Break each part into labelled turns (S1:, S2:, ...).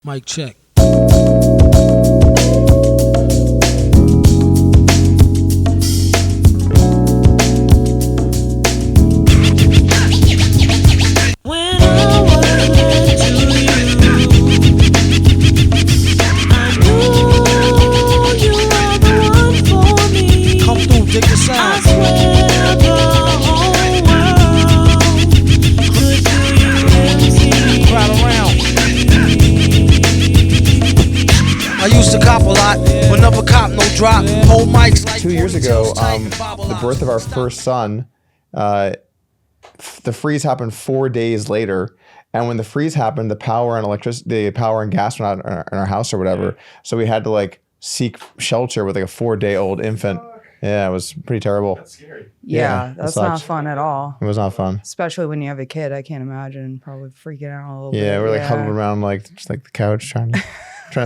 S1: Mic check. I used to cop a lot, but never cop no drop. Hold mics like
S2: 2 years ago, the birth of our first son, the freeze happened 4 days later. And when the freeze happened, the power and gas went out in our house or whatever. So we had to like seek shelter with like a 4-day-old infant. Yeah, it was pretty terrible.
S3: That's scary.
S4: Yeah, that's not fun at all.
S2: It was not fun.
S4: Especially when you have a kid. I can't imagine probably freaking out a little bit.
S2: Yeah, we're like huddled around just like the couch trying to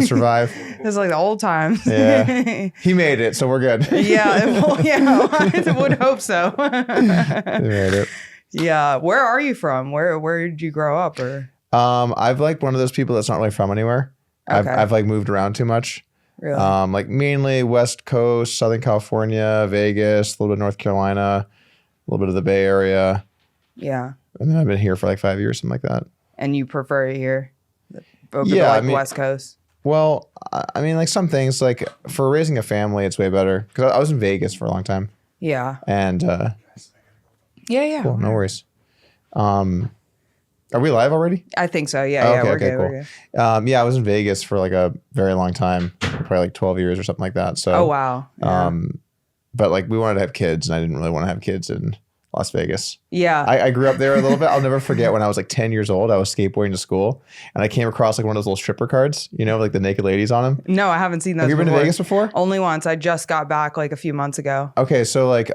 S2: survive.
S4: It's like the old times.
S2: Yeah. He made it, so we're good.
S4: Yeah, well, yeah, I would hope so.
S2: He made it.
S4: Yeah. Where are you from? Where did you grow up? Or
S2: I've like one of those people that's not really from anywhere.
S4: Okay.
S2: I've like moved around too much.
S4: Really?
S2: Like mainly West Coast, Southern California, Vegas, a little bit of North Carolina, a little bit of the Bay Area.
S4: Yeah.
S2: And then I've been here for like 5 years, something like that.
S4: And you prefer it here over
S2: Yeah,
S4: the West Coast?
S2: Well, I mean, like some things, like for raising a family, it's way better. Because I was in Vegas for a long time.
S4: Yeah.
S2: And
S4: Yeah.
S2: cool, no worries. Are we live already?
S4: I think so. Yeah.
S2: Okay,
S4: We're
S2: okay,
S4: good.
S2: cool.
S4: We're good.
S2: Yeah, I was in Vegas for like a very long time, probably like 12 years or something like that. So,
S4: Oh, wow. Yeah.
S2: But like we wanted to have kids, and I didn't really want to have kids in Las Vegas.
S4: Yeah.
S2: I grew up there a little bit. I'll never forget when I was like 10 years old, I was skateboarding to school, and I came across like one of those little stripper cards, you know, like the naked ladies on them.
S4: No, I haven't seen those.
S2: Have you been
S4: before.
S2: to Vegas before?
S4: Only once. I just got back like a few months ago.
S2: Okay, so like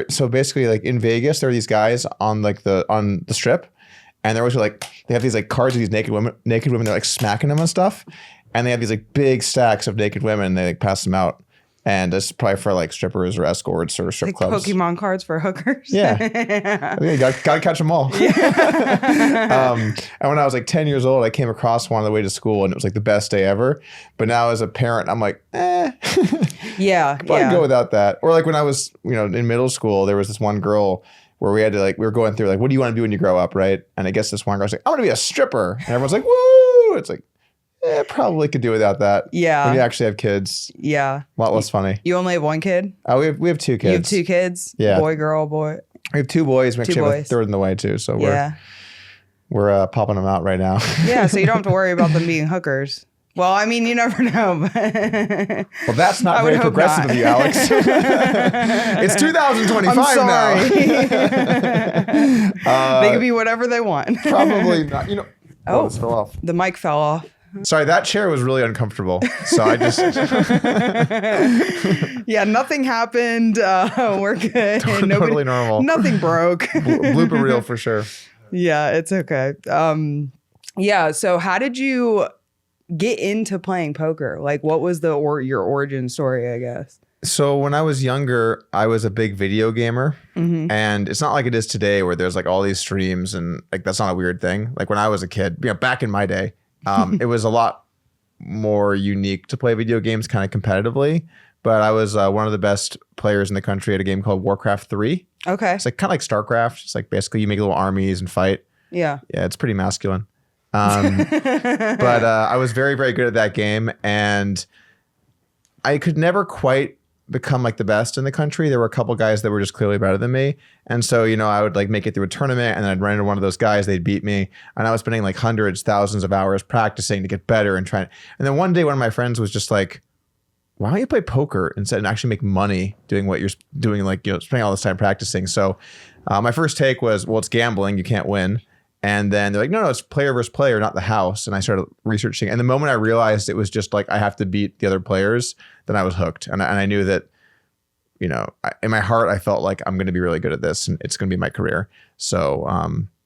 S2: so basically like in Vegas, there are these guys on like on the strip, and they're always like, they have these like cards of these naked women, they're like smacking them and stuff. And they have these like big stacks of naked women, and they like pass them out. And it's probably for like strippers or escorts or strip
S4: Like
S2: clubs.
S4: Pokemon cards for hookers.
S2: Yeah. You gotta catch them all. And when I was like 10 years old, I came across one on the way to school, and it was like the best day ever. But now as a parent, I'm like,
S4: Yeah.
S2: I can go without that. Or like when I was, in middle school, there was this one girl where we had to we were going through like, what do you want to do when you grow up, right? And I guess this one girl's like, I want to be a stripper. And everyone's like, woo! It's like, probably could do without that.
S4: Yeah.
S2: When you actually have kids.
S4: Yeah.
S2: A lot less funny.
S4: You only have one kid?
S2: We have two kids.
S4: You have two kids?
S2: Yeah.
S4: Boy, girl, boy.
S2: We have two boys. We
S4: Two
S2: actually have a
S4: boys.
S2: third in the way too. So
S4: Yeah.
S2: we're popping them out right now.
S4: Yeah, so you don't have to worry about them being hookers. Well, I mean, you never know. But
S2: Well, that's not
S4: I would
S2: very
S4: hope
S2: progressive
S4: not.
S2: of you, Alex. It's 2025
S4: I'm sorry.
S2: now.
S4: They can be whatever they want.
S2: Probably not.
S4: Oh.
S2: This fell off.
S4: The mic fell off.
S2: Sorry, that chair was really uncomfortable. So I just
S4: Yeah, nothing happened. We're good.
S2: totally normal.
S4: Nothing broke.
S2: Blooper reel for sure.
S4: Yeah, it's okay. Yeah, so how did you get into playing poker? Like, what was your origin story, I guess?
S2: So when I was younger, I was a big video gamer, and it's not like it is today where there's like all these streams and like that's not a weird thing. Like when I was a kid, back in my day, it was a lot more unique to play video games kind of competitively. But I was one of the best players in the country at a game called Warcraft 3.
S4: Okay.
S2: It's like kind of like StarCraft. It's like basically you make little armies and fight.
S4: Yeah.
S2: Yeah, it's pretty masculine. But I was very, very good at that game, and I could never quite become like the best in the country. There were a couple guys that were just clearly better than me. And so, I would like make it through a tournament, and then I'd run into one of those guys, they'd beat me. And I was spending like hundreds, thousands of hours practicing to get better and trying. And then one day, one of my friends was just like, why don't you play poker instead and actually make money doing what you're doing, like, spending all this time practicing. So my first take was, well, it's gambling. You can't win. And then they're like, no, it's player versus player, not the house. And I started researching. And the moment I realized it was just like, I have to beat the other players, then I was hooked. And I knew that, in my heart, I felt like I'm going to be really good at this and it's going to be my career. So,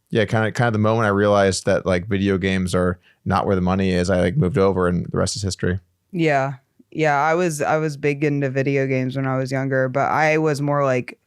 S2: yeah, kind of the moment I realized that like video games are not where the money is, I like moved over, and the rest is history.
S4: Yeah. Yeah. I was big into video games when I was younger, but I was more like,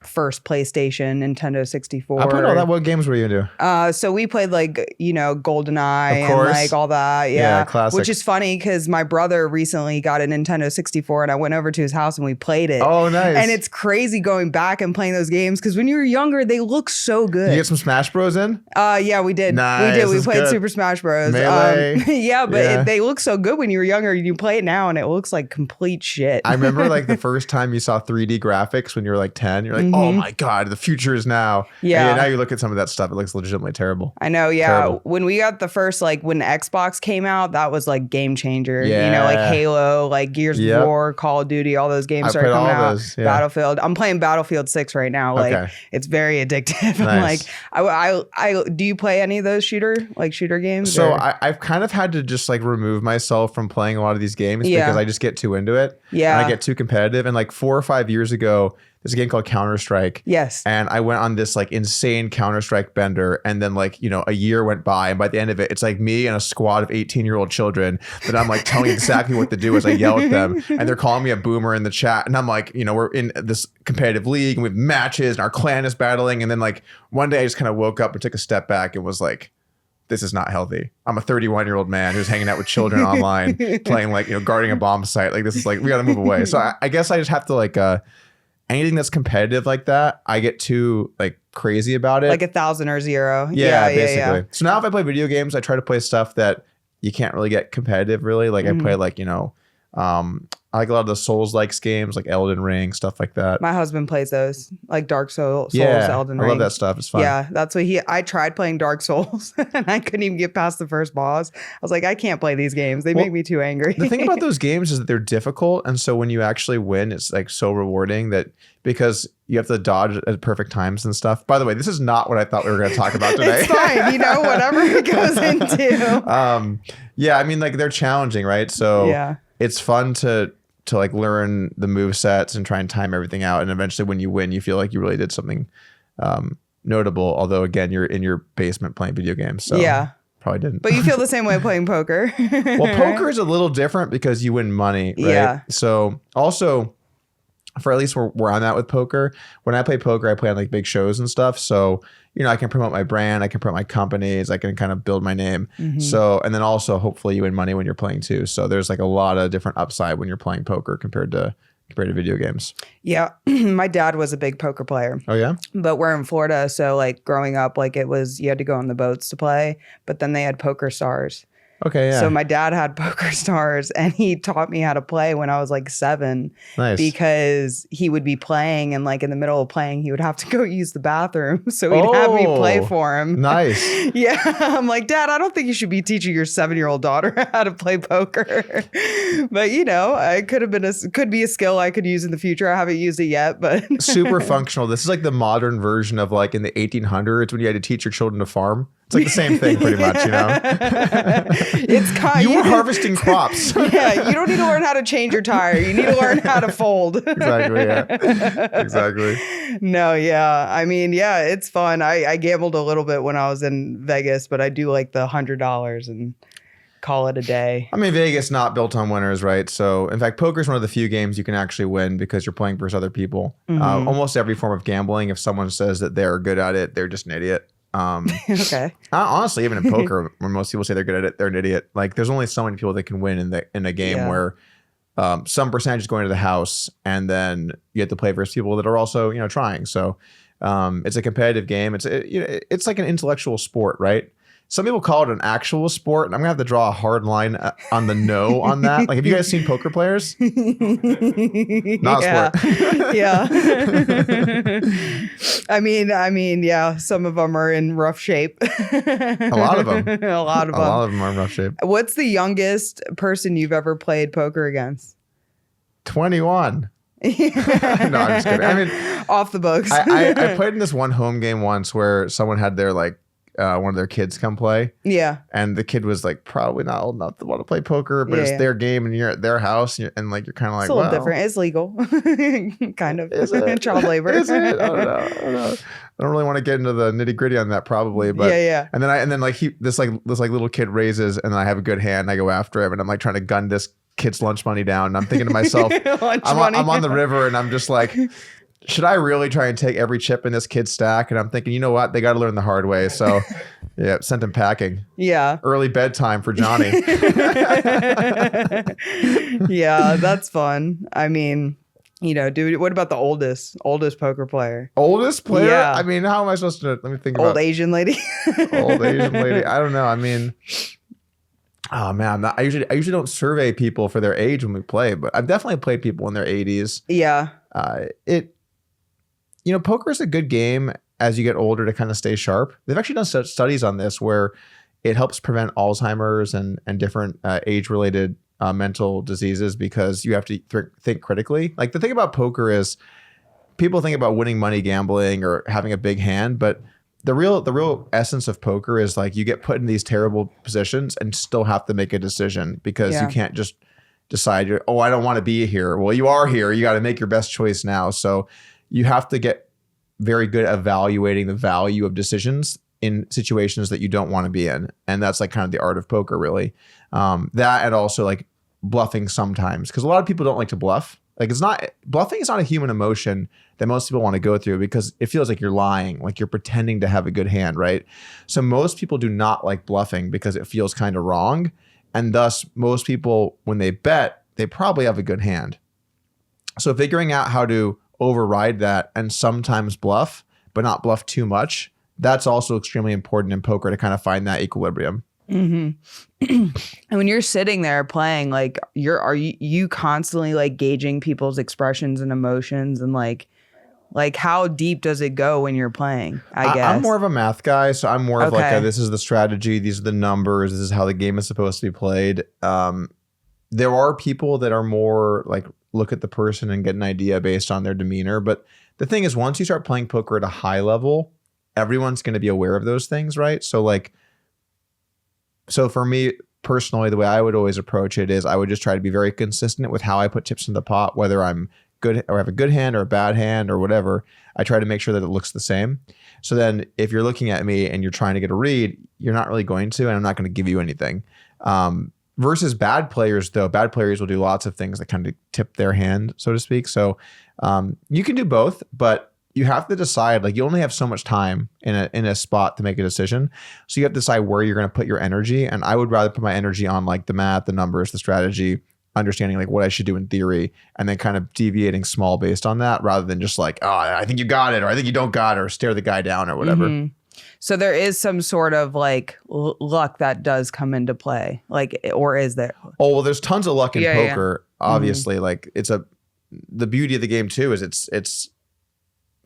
S4: first PlayStation, Nintendo 64.
S2: I played all that. What games were you into?
S4: So we played like, GoldenEye
S2: Of
S4: and
S2: course.
S4: like all that.
S2: Yeah, classic.
S4: Which is funny because my brother recently got a Nintendo 64 and I went over to his house and we played it.
S2: Oh, nice.
S4: And it's crazy going back and playing those games because when you were younger, they look so good.
S2: You get some Smash Bros in?
S4: Yeah, we did.
S2: Nice,
S4: We did. We
S2: that's
S4: played
S2: good.
S4: Super Smash Bros.
S2: Melee.
S4: They look so good when you were younger. You play it now and it looks like complete shit.
S2: I remember like the first time you saw 3D graphics when you were like 10. You're like, oh my God, the future is now.
S4: Yeah.
S2: And now you look at some of that stuff, it looks legitimately terrible.
S4: I know, yeah.
S2: Terrible.
S4: When we got the first, like when Xbox came out, that was like game changer.
S2: Yeah.
S4: Like Halo, like Gears
S2: Yep.
S4: of War, Call of Duty, all those games
S2: I
S4: started
S2: played
S4: coming
S2: all
S4: out.
S2: those, yeah.
S4: Battlefield. I'm playing Battlefield 6 right now. Like
S2: Okay.
S4: it's very addictive. I'm
S2: Nice.
S4: like, I do you play any of those shooter games?
S2: So
S4: or?
S2: I've kind of had to just like remove myself from playing a lot of these games
S4: Yeah.
S2: because I just get too into it.
S4: Yeah.
S2: And I get too competitive. And like 4 or 5 years ago, there's a game called Counter-Strike.
S4: Yes.
S2: And I went on this like insane Counter-Strike bender. And then like, a year went by. And by the end of it, it's like me and a squad of 18-year-old children that I'm like telling exactly what to do as I yell at them. And they're calling me a boomer in the chat. And I'm like, we're in this competitive league and we have matches and our clan is battling. And then like one day I just kind of woke up and took a step back and was like, this is not healthy. I'm a 31-year-old man who's hanging out with children online, playing like, guarding a bomb site. Like this is like, we got to move away. So I guess I just have to like, anything that's competitive like that, I get too like crazy about it.
S4: Like 1,000 or 0.
S2: Yeah, basically. So now if I play video games, I try to play stuff that you can't really get competitive really. Like I play like, I like a lot of the Souls-like games like Elden Ring, stuff like that.
S4: My husband plays those, like Dark Souls,
S2: Yeah,
S4: Elden
S2: I
S4: Ring.
S2: love that stuff. It's fun.
S4: Yeah, that's what I tried playing Dark Souls and I couldn't even get past the first boss. I was like, I can't play these games. They make me too angry.
S2: The thing about those games is that they're difficult. And so when you actually win, it's like so rewarding that because you have to dodge at perfect times and stuff. By the way, this is not what I thought we were going to talk about today.
S4: It's fine, whatever it goes into.
S2: Yeah, I mean, like they're challenging, right? So
S4: Yeah.
S2: it's fun to like learn the move sets and try and time everything out. And eventually when you win, you feel like you really did something notable. Although again, you're in your basement playing video games. So
S4: Yeah.
S2: probably didn't.
S4: But you feel the same way playing poker.
S2: Well, poker is a little different because you win money, right?
S4: Yeah.
S2: So also for at least where I'm at with poker, when I play poker, I play on like big shows and stuff. So, I can promote my brand, I can promote my companies, I can kind of build my name. So, and then also hopefully you win money when you're playing too. So there's like a lot of different upside when you're playing poker compared to video games.
S4: Yeah. My dad was a big poker player.
S2: Oh yeah?
S4: But we're in Florida, so like growing up, like it was you had to go on the boats to play, but then they had Poker Stars.
S2: Okay, yeah.
S4: So my dad had Poker Stars and he taught me how to play when I was like 7
S2: Nice.
S4: because he would be playing and like in the middle of playing he would have to go use the bathroom. So he'd have me play for him.
S2: Nice.
S4: Yeah. I'm like, Dad, I don't think you should be teaching your 7-year-old daughter how to play poker. But it could be a skill I could use in the future. I haven't used it yet, but
S2: Super functional. This is like the modern version of like in the 1800s when you had to teach your children to farm. It's like the same thing pretty much,
S4: It's kind
S2: You were harvesting crops.
S4: Yeah, you don't need to learn how to change your tire. You need to learn how to fold.
S2: Exactly, yeah. Exactly.
S4: No, yeah. I mean, yeah, it's fun. I gambled a little bit when I was in Vegas, but I do like the $100 and call it a day.
S2: I mean, Vegas not built on winners, right? So, in fact, poker is one of the few games you can actually win because you're playing versus other people. Almost every form of gambling, if someone says that they're good at it, they're just an idiot.
S4: Okay.
S2: Honestly, even in poker, when most people say they're good at it, they're an idiot. Like, there's only so many people that can win in a game where some percentage is going to the house, and then you have to play versus people that are also trying. So, it's a competitive game. It's like an intellectual sport, right? Some people call it an actual sport, and I'm gonna have to draw a hard line on the no on that. Like, have you guys seen poker players? Not a sport.
S4: Yeah. I mean, yeah. Some of them are in rough shape.
S2: A lot of them.
S4: A lot of them
S2: are in rough shape.
S4: What's the youngest person you've ever played poker against?
S2: 21. No, I'm just kidding. I mean,
S4: off the books.
S2: I played in this one home game once where someone had their one of their kids come play.
S4: Yeah.
S2: And the kid was like probably not old enough to want to play poker, but it's
S4: Yeah.
S2: their game and you're at their house and like you're kind of like,
S4: It's a little
S2: well,
S4: different. It's legal. Kind of.
S2: Is it?
S4: Child labor.
S2: Is it? I don't know. I don't really want to get into the nitty gritty on that probably, but
S4: Yeah.
S2: And then like this little kid raises and I have a good hand. I go after him and I'm like trying to gun this kid's lunch money down. And I'm thinking to myself,
S4: Lunch
S2: I'm
S4: money.
S2: on the river and I'm just like, should I really try and take every chip in this kid's stack? And I'm thinking, you know what? They got to learn the hard way. So yeah, sent him packing.
S4: Yeah.
S2: Early bedtime for Johnny.
S4: Yeah, that's fun. I mean, dude, what about the oldest poker player?
S2: Oldest player?
S4: Yeah.
S2: I mean, how am I supposed to, let me think about
S4: Old Asian lady.
S2: Old Asian lady. I don't know. I mean, oh man, I usually don't survey people for their age when we play, but I've definitely played people in their 80s.
S4: Yeah.
S2: Poker is a good game as you get older to kind of stay sharp. They've actually done such studies on this where it helps prevent Alzheimer's and different age-related mental diseases because you have to think critically. Like the thing about poker is people think about winning money gambling or having a big hand, but the real essence of poker is like you get put in these terrible positions and still have to make a decision because you can't just decide, I don't want to be here. Well, you are here. You got to make your best choice now. So you have to get very good at evaluating the value of decisions in situations that you don't want to be in. And that's like kind of the art of poker, really. That and also like bluffing sometimes, because a lot of people don't like to bluff. Like bluffing is not a human emotion that most people want to go through because it feels like you're lying, like you're pretending to have a good hand, right? So most people do not like bluffing because it feels kind of wrong. And thus most people, when they bet, they probably have a good hand. So figuring out how to override that and sometimes bluff, but not bluff too much, that's also extremely important in poker to kind of find that equilibrium.
S4: Mm-hmm. And when you're sitting there playing, like are you constantly like gauging people's expressions and emotions and like how deep does it go when you're playing? I guess
S2: I'm more of a math guy, so I'm more of like this is the strategy, these are the numbers, this is how the game is supposed to be played. There are people that are more like look at the person and get an idea based on their demeanor, but the thing is, once you start playing poker at a high level, everyone's going to be aware of those things, right? So for me personally, the way I would always approach it is I would just try to be very consistent with how I put chips in the pot, whether I'm good or have a good hand or a bad hand or whatever. I try to make sure that it looks the same. So then if you're looking at me and you're trying to get a read, you're not really going to, and I'm not going to give you anything. Versus bad players, though, bad players will do lots of things that kind of tip their hand, so to speak. So you can do both, but you have to decide, like you only have so much time in a spot to make a decision. So you have to decide where you're going to put your energy. And I would rather put my energy on like the math, the numbers, the strategy, understanding like what I should do in theory, and then kind of deviating small based on that rather than just like, I think you got it, or I think you don't got it, or stare the guy down or whatever.
S4: Mm-hmm. So there is some sort of like luck that does come into play, like, or is there?
S2: Oh, well, there's tons of luck in poker.
S4: Yeah.
S2: Obviously, like the beauty of the game too is it's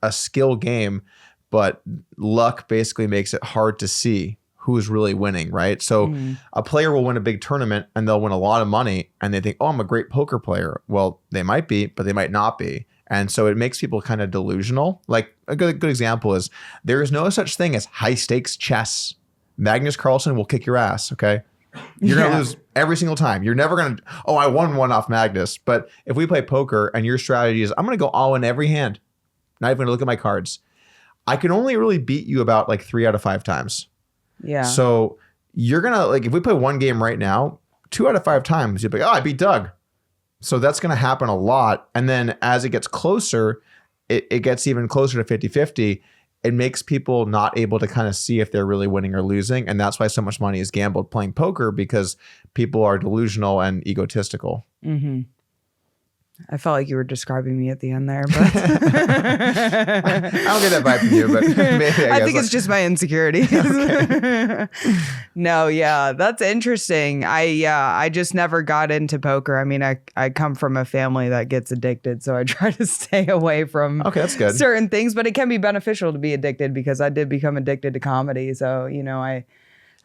S2: a skill game, but luck basically makes it hard to see who's really winning, right? So a player will win a big tournament and they'll win a lot of money and they think, I'm a great poker player. Well, they might be, but they might not be. And so it makes people kind of delusional. Like a good example is there is no such thing as high stakes chess. Magnus Carlsen will kick your ass, okay? You're going to lose every single time. You're never going to, I won one off Magnus. But if we play poker and your strategy is, I'm going to go all in every hand, not even going to look at my cards, I can only really beat you about like 3 out of 5 times.
S4: Yeah.
S2: So you're going to, like, if we play one game right now, 2 out of 5 times, you'll be like, I beat Doug. So that's going to happen a lot. And then as it gets closer, it gets even closer to 50-50. It makes people not able to kind of see if they're really winning or losing. And that's why so much money is gambled playing poker, because people are delusional and egotistical.
S4: Mm-hmm. I felt like you were describing me at the end there, but I
S2: don't get that vibe from you, but maybe
S4: I think it's just my insecurities. No, yeah, that's interesting. I just never got into poker. I mean, I come from a family that gets addicted, so I try to stay away from
S2: that's good.
S4: certain things, but it can be beneficial to be addicted because I did become addicted to comedy. So,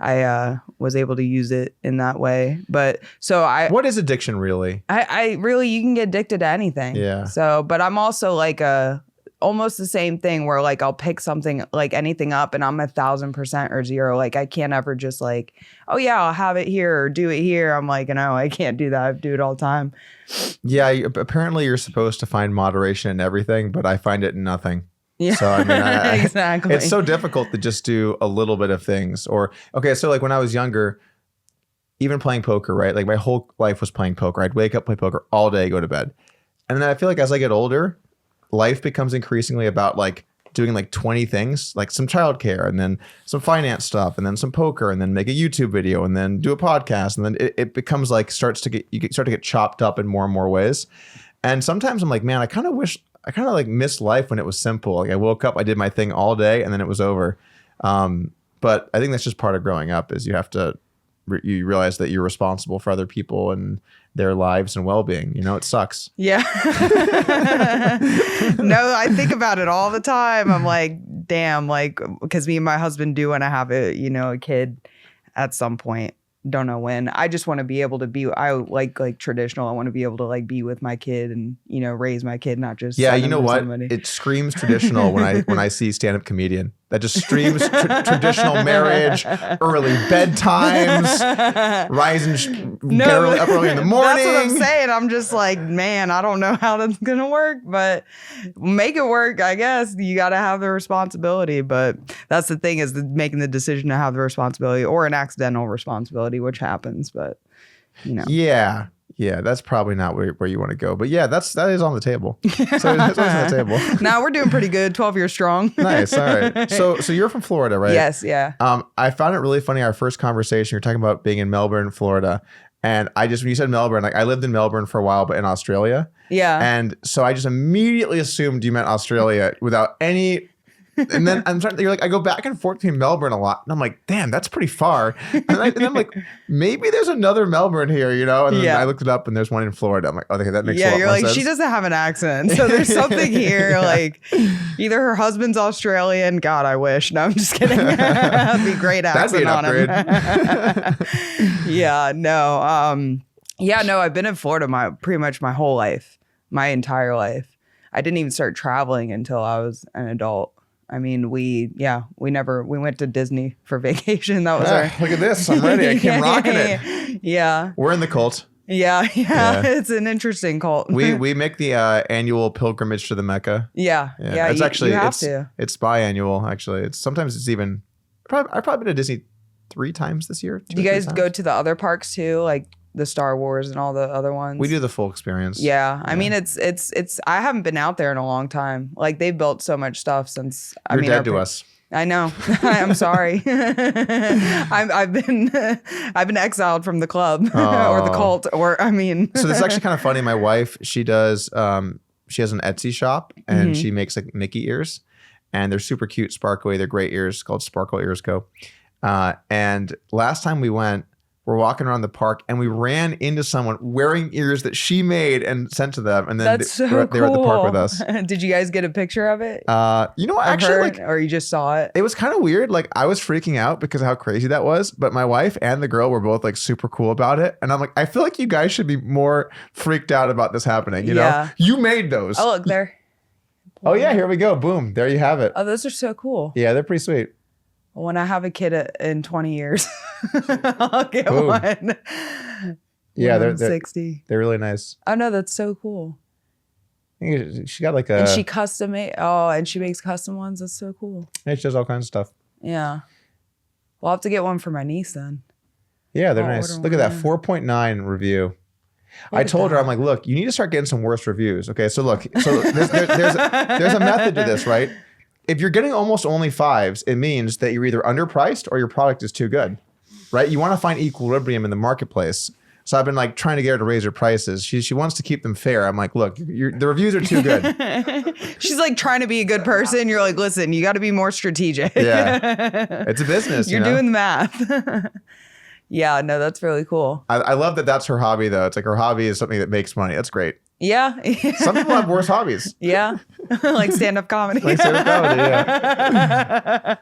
S4: I was able to use it in that way. But so
S2: what is addiction really?
S4: I really, you can get addicted to anything.
S2: Yeah.
S4: So, but I'm also like almost the same thing where like I'll pick something, like anything up, and I'm 1,000% or 0. Like I can't ever just like, oh yeah, I'll have it here or do it here. I'm like, no, I can't do that. I do it all the time.
S2: Yeah. Apparently you're supposed to find moderation in everything, but I find it in nothing.
S4: Yeah.
S2: So I mean,
S4: exactly.
S2: It's so difficult to just do a little bit of things. Or so like when I was younger, even playing poker, right? Like my whole life was playing poker. I'd wake up, play poker all day, go to bed. And then I feel like as I get older, life becomes increasingly about like doing like 20 things, like some childcare and then some finance stuff and then some poker and then make a YouTube video and then do a podcast. And then it becomes like start to get chopped up in more and more ways. And sometimes I'm like, man, I kind of like missed life when it was simple. Like I woke up, I did my thing all day and then it was over. But I think that's just part of growing up is you have to, you realize that you're responsible for other people and their lives and well-being. You know, it sucks.
S4: Yeah. No, I think about it all the time. I'm like, damn, like, because me and my husband do want to have a kid at some point. Don't know when. I just want to be able to be, I like traditional. I want to be able to like be with my kid and, raise my kid, not just.
S2: Yeah. You know what? It screams traditional when I see stand-up comedian. That just screams traditional marriage, early bedtimes, rising get up early in the morning.
S4: That's what I'm saying. I'm just like, man, I don't know how that's going to work, but make it work, I guess. You got to have the responsibility. But that's the thing is making the decision to have the responsibility or an accidental responsibility, which happens. But, Yeah, that's probably not where you want to go. But yeah, that is on the table. So it's on the table. Now we're doing pretty good. 12 years strong.
S2: Nice. All right. So you're from Florida, right?
S4: Yes. Yeah.
S2: I found it really funny. Our first conversation, you're talking about being in Melbourne, Florida. And when you said Melbourne, like I lived in Melbourne for a while, but in Australia.
S4: Yeah.
S2: And so I just immediately assumed you meant Australia without any. And then you're like, I go back and forth between Melbourne a lot. And I'm like, damn, that's pretty far. And I'm like, maybe there's another Melbourne here, And then I looked it up and there's one in Florida. I'm like, okay, that makes a lot more sense. Yeah, you're like,
S4: she doesn't have an accent. So there's something here. Like either her husband's Australian. God, I wish. No, I'm just kidding. That'd be a great accent on him. Yeah, no. I've been in Florida pretty much my whole life, my entire life. I didn't even start traveling until I was an adult. I mean, we went to Disney for vacation. That was
S2: look at this. I'm ready. I came rocking it.
S4: Yeah.
S2: We're in the cult.
S4: Yeah. It's an interesting cult.
S2: We make the annual pilgrimage to the Mecca.
S4: Yeah.
S2: It's actually,
S4: you have to.
S2: It's biannual, actually. Sometimes it's even, I've probably been to Disney 3 times this year.
S4: Do you guys go to the other parks too? Like the Star Wars and all the other ones?
S2: We do the full experience.
S4: Yeah. I mean, it's I haven't been out there in a long time. Like they've built so much stuff since.
S2: You're dead to us.
S4: I know. I'm sorry. I've been exiled from the club or the cult
S2: So this is actually kind of funny. My wife, she does, she has an Etsy shop and she makes like Mickey ears and they're super cute, sparkly. They're great ears called Sparkle Ears Co. And last time we went, we're walking around the park and we ran into someone wearing ears that she made and sent to them. And then they were at the park with us.
S4: Did you guys get a picture of it?
S2: Actually,
S4: or you just saw it?
S2: It was kind of weird. Like I was freaking out because of how crazy that was. But my wife and the girl were both like super cool about it. And I'm like, I feel like you guys should be more freaked out about this happening. You know, you made those.
S4: Oh, look there.
S2: Oh yeah, here we go. Boom. There you have it.
S4: Oh, those are so cool.
S2: Yeah, they're pretty sweet.
S4: When I have a kid in 20 years, I'll get one.
S2: Yeah, they're
S4: 60.
S2: They're really nice.
S4: Oh no, that's so cool.
S2: She got like a.
S4: And she custom made. Oh, and she makes custom ones. That's so cool.
S2: Yeah, she does all kinds of stuff.
S4: Yeah. Well, I'll have to get one for my niece then.
S2: Yeah, they're nice. Look at that 4.9 review. I told her, I'm like, look, you need to start getting some worse reviews. Okay, so look, there's a method to this, right? If you're getting almost only 5s, it means that you're either underpriced or your product is too good, right? You want to find equilibrium in the marketplace. So I've been like trying to get her to raise her prices. She wants to keep them fair. I'm like, look, the reviews are too good.
S4: She's like trying to be a good person. You're like, listen, you got to be more strategic.
S2: Yeah, it's a business.
S4: You're doing the math. Yeah, no, that's really cool.
S2: I love that that's her hobby, though. It's like her hobby is something that makes money. That's great.
S4: Yeah.
S2: Some people have worse hobbies.
S4: Yeah. Like stand-up comedy.
S2: Yeah.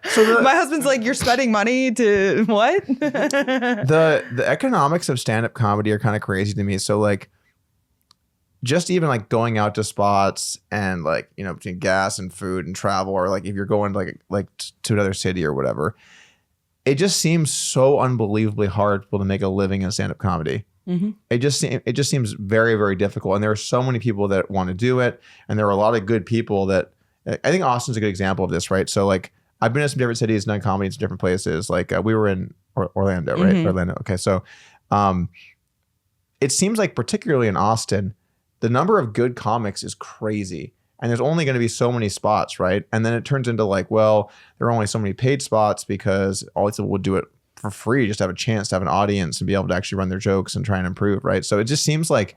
S2: So
S4: my husband's like, you're spending money to what?
S2: The economics of stand-up comedy are kind of crazy to me. So like just even like going out to spots and like, between gas and food and travel, or like if you're going like to another city or whatever, it just seems so unbelievably hard for people to make a living in stand-up comedy. Mm-hmm. It just seems very, very difficult. And there are so many people that want to do it. And there are a lot of good people that I think Austin's a good example of this, right? So like I've been in some different cities, done comedy in some different places. Like we were in Orlando, right? Mm-hmm. Orlando. Okay. So it seems like particularly in Austin, the number of good comics is crazy. and there's only going to be so many spots, right? And then it turns into like, well, there are only so many paid spots because all these people would do it for free just to have a chance to have an audience and be able to actually run their jokes and try and improve, right? So it just seems like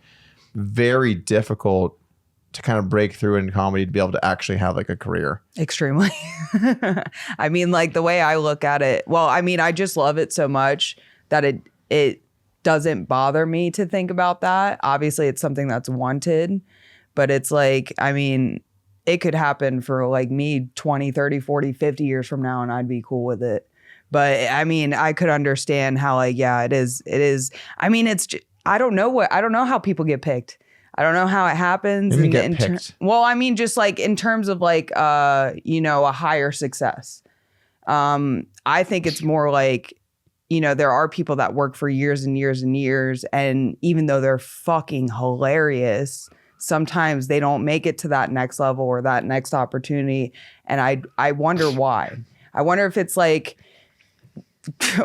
S2: very difficult to kind of break through in comedy to be able to actually have like a career.
S4: Extremely. I mean, like the way I look at it, well, I mean, I just love it so much that it doesn't bother me to think about that. Obviously, it's something that's wanted, but it's like, I mean, it could happen for like me 20, 30, 40, 50 years from now, and I'd be cool with it. But I mean, I could understand how like, yeah, it is. I mean, I don't know how people get picked. I don't know how it happens. Well, I mean, just like in terms of like, you know, a higher success. I think it's more like, you know, there are people that work for years and years and years. And even though they're fucking hilarious, sometimes they don't make it to that next level or that next opportunity. And I wonder why. I wonder if it's like,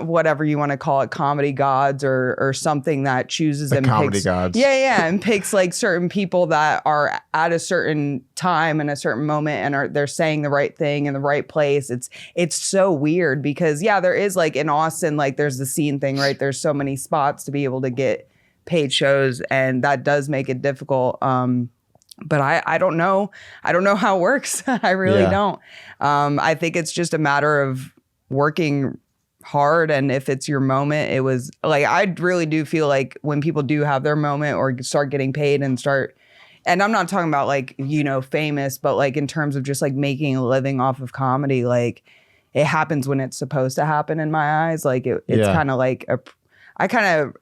S4: whatever you want to call it, comedy gods or something that chooses and
S2: comedy
S4: picks,
S2: gods.
S4: Yeah, and picks like certain people that are at a certain time and a certain moment and they're saying the right thing in the right place. It's so weird because yeah, there is like in Austin, like there's the scene thing, right? There's so many spots to be able to get paid shows, and that does make it difficult. But I don't know. I don't know how it works. I really don't. I think it's just a matter of working hard, and if it's your moment, it was like I really do feel like when people do have their moment or start getting paid and I'm not talking about like, you know, famous, but like in terms of just like making a living off of comedy, like it happens when it's supposed to happen in my eyes. Like it's kind of like I kind of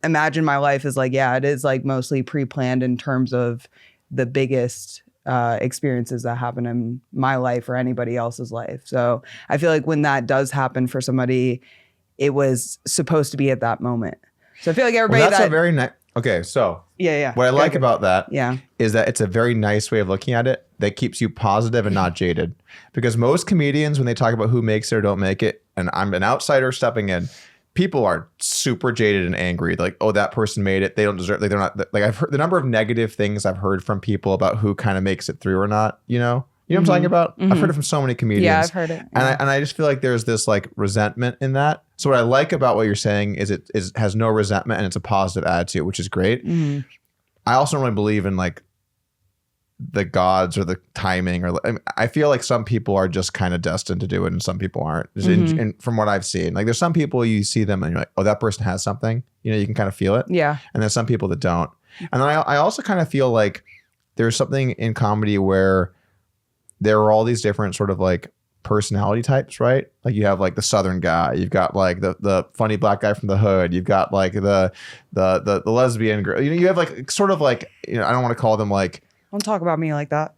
S4: imagine my life as like, yeah, it is like mostly pre-planned in terms of the biggest experiences that happen in my life or anybody else's life. So I feel like when that does happen for somebody, it was supposed to be at that moment. So I feel like everybody
S2: that's a very nice. Okay, so
S4: yeah.
S2: What I like about that
S4: Yeah.
S2: is that it's a very nice way of looking at it that keeps you positive and not jaded. Because most comedians, when they talk about who makes it or don't make it, and I'm an outsider stepping in, people are super jaded and angry. Like, oh, that person made it. They don't deserve. Like, they're not. Like, I've heard the number of negative things I've heard from people about who kind of makes it through or not. You know what I'm talking about? I've heard it from so many comedians.
S4: Yeah, I've heard it.
S2: And I just feel like there's this like resentment in that. So what I like about what you're saying is it has no resentment and it's a positive attitude, which is great. I also don't really believe in like the gods or the timing or I feel like some people are just kind of destined to do it and some people aren't. And from what I've seen, like there's some people you see them and you're like, oh, that person has something, you know, you can kind of feel it.
S4: Yeah.
S2: And there's some people that don't. And then I also kind of feel like there's something in comedy where there are all these different sort of like personality types, right? Like you have like the Southern guy, you've got like the funny black guy from the hood, you've got like the lesbian girl, you know, you have like sort of like, you know, I don't want to call them like,
S4: don't talk about me like that.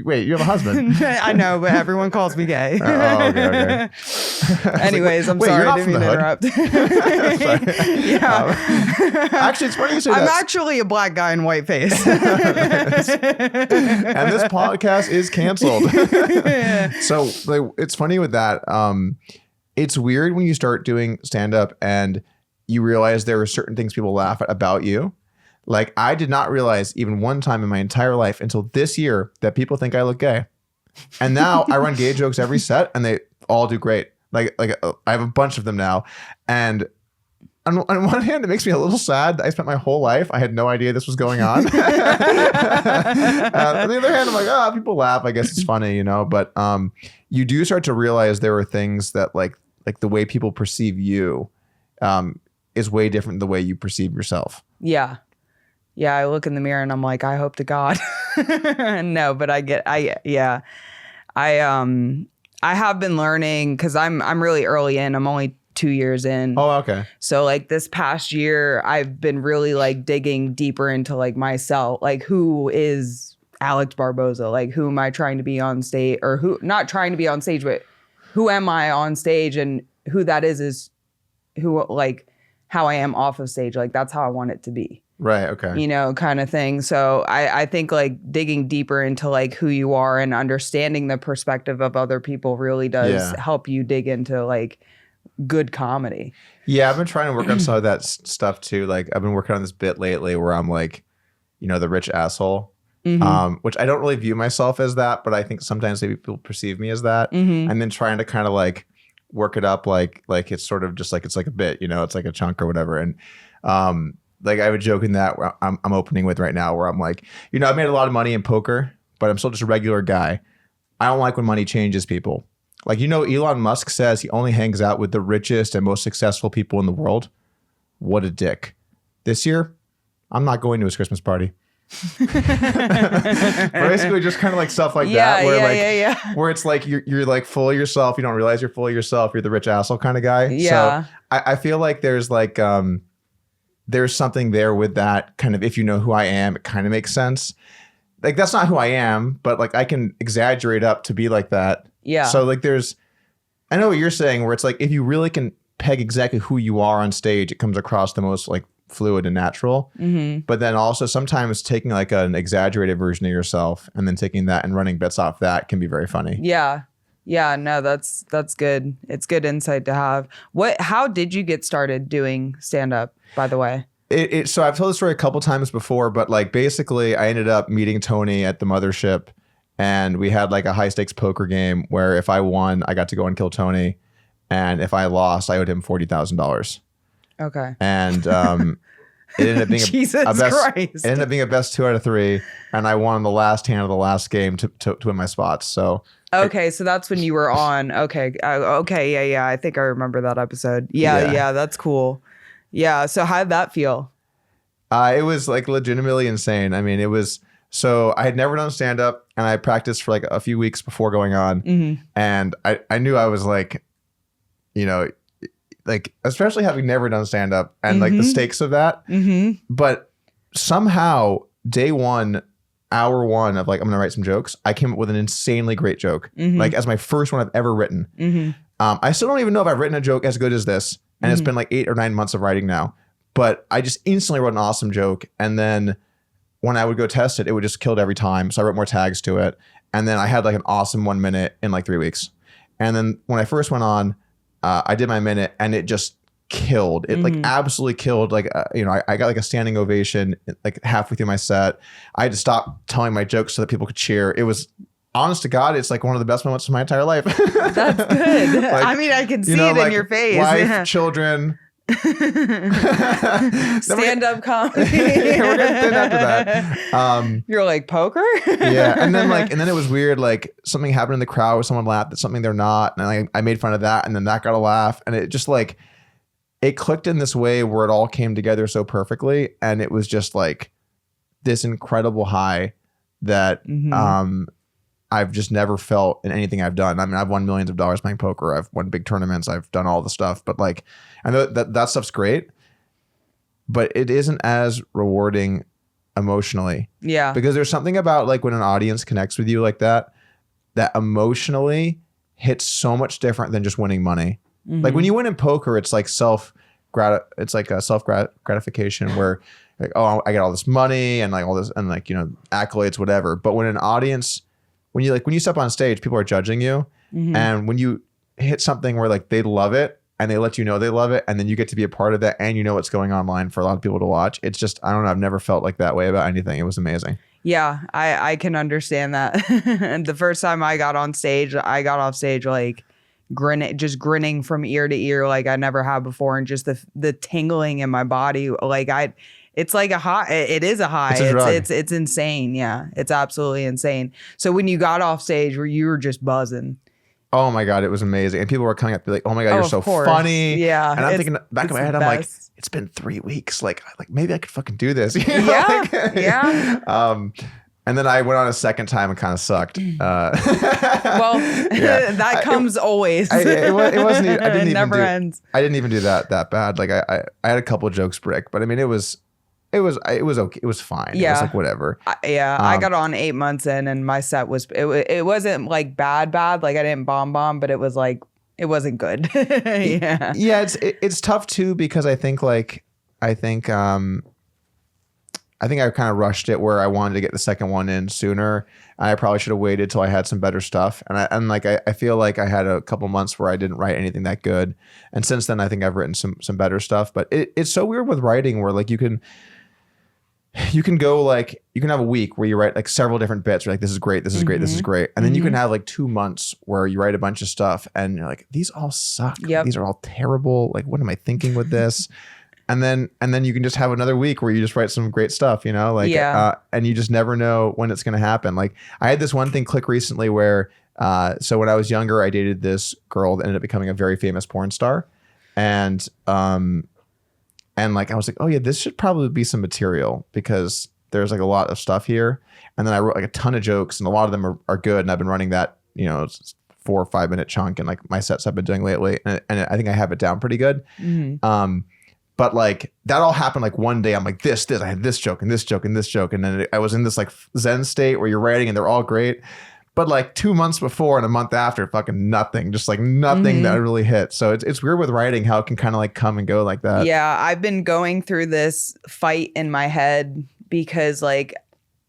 S2: Wait, you have a husband?
S4: I know, but everyone calls me gay.
S2: Okay.
S4: Anyways,
S2: like,
S4: I'm sorry.
S2: I
S4: didn't mean to interrupt. Yeah.
S2: Actually, it's funny you say
S4: I'm
S2: that.
S4: actually a black guy in white face.
S2: And this podcast is canceled. So like, it's funny with that. It's weird when you start doing stand-up and you realize there are certain things people laugh at about you. Like, I did not realize even one time in my entire life until this year that people think I look gay. And now I run gay jokes every set and they all do great. Like I have a bunch of them now. And on one hand, it makes me a little sad that I spent my whole life, I had no idea this was going on. On the other hand, I'm like, people laugh. I guess it's funny, you know? But you do start to realize there are things that like the way people perceive you is way different than the way you perceive yourself.
S4: Yeah. Yeah, I look in the mirror and I'm like, I hope to God. No, but I have been learning because I'm really early in. I'm only 2 years in.
S2: Oh, okay.
S4: So like this past year, I've been really like digging deeper into like myself, like who is Alex Barboza? Like who am I trying to be on stage, or who not trying to be on stage, but who am I on stage, and who that is who, like how I am off of stage. Like that's how I want it to be.
S2: Right. Okay.
S4: You know, kind of thing. So I think like digging deeper into like who you are and understanding the perspective of other people really does help you dig into like good comedy.
S2: Yeah, I've been trying to work on some of that stuff too. Like I've been working on this bit lately where I'm like, you know, the rich asshole. which I don't really view myself as that, but I think sometimes maybe people perceive me as that. And then trying to kind of like work it up like it's sort of just like it's like a bit, you know, it's like a chunk or whatever. And like I have a joke in that where I'm opening with right now where I'm like, you know, I've made a lot of money in poker, but I'm still just a regular guy. I don't like when money changes people. Like, you know, Elon Musk says he only hangs out with the richest and most successful people in the world. What a dick. This year, I'm not going to his Christmas party. Basically just kind of like stuff like that where where it's like you're like full of yourself, you don't realize you're full of yourself, you're the rich asshole kind of guy. So I feel like there's like there's something there with that kind of, if you know who I am, it kind of makes sense. Like that's not who I am, but like I can exaggerate up to be like that. So like I know what you're saying where it's like if you really can peg exactly who you are on stage, it comes across the most like fluid and natural. But then also sometimes taking like an exaggerated version of yourself and then taking that and running bits off that can be very funny.
S4: No, that's good. It's good insight to have. How did you get started doing stand-up, by the way?
S2: So I've told the story a couple times before, but like basically I ended up meeting Tony at the mothership and we had like a high stakes poker game where if I won, I got to go and kill Tony. And if I lost, I owed him $40,000.
S4: Okay.
S2: And it ended up being it ended up being a best 2 out of 3, and I won the last hand of the last game to win my spots. So
S4: okay, so that's when you were on. Okay, yeah. I think I remember that episode. Yeah, that's cool. Yeah. So how did that feel?
S2: It was like legitimately insane. I mean, it was. So I had never done stand up, and I practiced for like a few weeks before going on, and I knew I was like, you know, like especially having never done stand up and like the stakes of that. But somehow day one, hour one of like, I'm going to write some jokes. I came up with an insanely great joke, like as my first one I've ever written. I still don't even know if I've written a joke as good as this. And it's been like 8 or 9 months of writing now, but I just instantly wrote an awesome joke. And then when I would go test it, it would just kill it every time. So I wrote more tags to it. And then I had like an awesome 1 minute in like 3 weeks. And then when I first went on, I did my minute and it just killed. It like absolutely killed. Like, you know, I got like a standing ovation like halfway through my set. I had to stop telling my jokes so that people could cheer. It was, honest to God, it's like one of the best moments of my entire life.
S4: That's good. Like, I mean, I can see it in your face.
S2: Wife, children.
S4: Stand-up comedy.
S2: We're getting thin after that.
S4: You're like, poker?
S2: Yeah. And then it was weird. Like something happened in the crowd where someone laughed at something they're not. And I made fun of that. And then that got a laugh. And it just like, it clicked in this way where it all came together so perfectly. And it was just like this incredible high that I've just never felt in anything I've done. I mean, I've won millions of dollars playing poker. I've won big tournaments. I've done all the stuff. But like, I know that stuff's great, but it isn't as rewarding emotionally.
S4: Yeah.
S2: Because there's something about like when an audience connects with you like that emotionally hits so much different than just winning money. Like when you win in poker, it's like self gratification where like, oh, I get all this money and like all this and like, you know, accolades, whatever. But when an audience, when you step on stage, people are judging you. And when you hit something where like they love it and they let you know they love it, and then you get to be a part of that and you know what's going online for a lot of people to watch. It's just, I don't know, I've never felt like that way about anything. It was amazing.
S4: Yeah, I can understand that. And the first time I got off stage like grinning from ear to ear like I never had before, and just the tingling in my body. Like it's like a high. It is a high. It's insane. Yeah, it's absolutely insane. So when you got off stage, you were just buzzing.
S2: Oh my God, it was amazing. And people were coming up to be like, oh my God, you're so funny.
S4: Yeah.
S2: And I'm thinking back in my head, I'm like, it's been 3 weeks. Like maybe I could fucking do this. You know?
S4: Yeah.
S2: Like,
S4: yeah.
S2: And then I went on a second time and kind of sucked.
S4: Well, that comes always.
S2: It wasn't. I didn't
S4: it never ends.
S2: I didn't even do that bad. Like I had a couple of jokes brick, but I mean, it was okay. It was fine.
S4: Yeah.
S2: It was like whatever.
S4: I got on 8 months in, and my set was. It wasn't like bad. Like I didn't bomb, but it was like it wasn't good. Yeah.
S2: Yeah. It's tough too because I think I kind of rushed it where I wanted to get the second one in sooner. I probably should have waited till I had some better stuff. And I feel like I had a couple months where I didn't write anything that good. And since then, I think I've written some better stuff. But it's so weird with writing where like you can, you can go like, you can have a week where you write like several different bits. You're like, this is great, this is great, this is great. And then you can have like 2 months where you write a bunch of stuff and you're like, these all suck.
S4: Yep.
S2: These are all terrible. Like, what am I thinking with this? And then you can just have another week where you just write some great stuff, you know, like, and you just never know when it's going to happen. Like I had this one thing click recently where, so when I was younger, I dated this girl that ended up becoming a very famous porn star. And like, I was like, oh yeah, this should probably be some material because there's like a lot of stuff here. And then I wrote like a ton of jokes and a lot of them are good. And I've been running that, you know, 4 or 5 minute chunk and like my sets I've been doing lately. And I think I have it down pretty good. But like that all happened like one day. I'm like, I had this joke and this joke and this joke. And then I was in this like Zen state where you're writing and they're all great. But like 2 months before and a month after, fucking nothing, just like nothing that really hit. So it's weird with writing how it can kind of like come and go like that.
S4: Yeah, I've been going through this fight in my head because like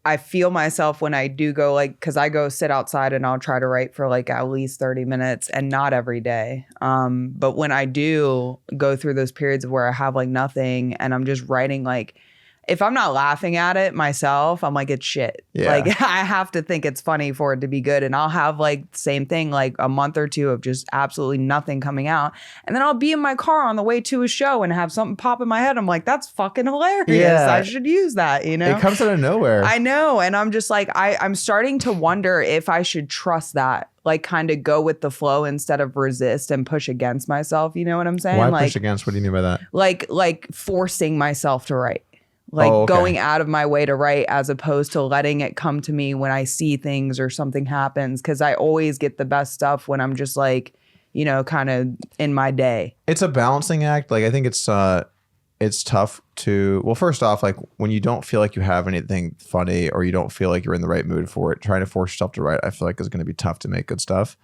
S4: I feel myself when I do go like, because I go sit outside and I'll try to write for like at least 30 minutes and not every day. But when I do go through those periods of where I have like nothing and I'm just writing like, if I'm not laughing at it myself, I'm like, it's shit.
S2: Yeah.
S4: Like I have to think it's funny for it to be good. And I'll have like the same thing, like a month or two of just absolutely nothing coming out. And then I'll be in my car on the way to a show and have something pop in my head. I'm like, that's fucking hilarious.
S2: Yeah.
S4: I should use that, you know?
S2: It comes out of nowhere.
S4: I know. And I'm just like, I'm starting to wonder if I should trust that. Like kind of go with the flow instead of resist and push against myself. You know what I'm saying?
S2: Why
S4: like,
S2: push against? What do you mean by that?
S4: Like forcing myself to write. Like going out of my way to write as opposed to letting it come to me when I see things or something happens. Cause I always get the best stuff when I'm just like, you know, kind of in my day.
S2: It's a balancing act. Like I think it's tough to, well, first off, like when you don't feel like you have anything funny or you don't feel like you're in the right mood for it, trying to force yourself to write, I feel like is going to be tough to make good stuff.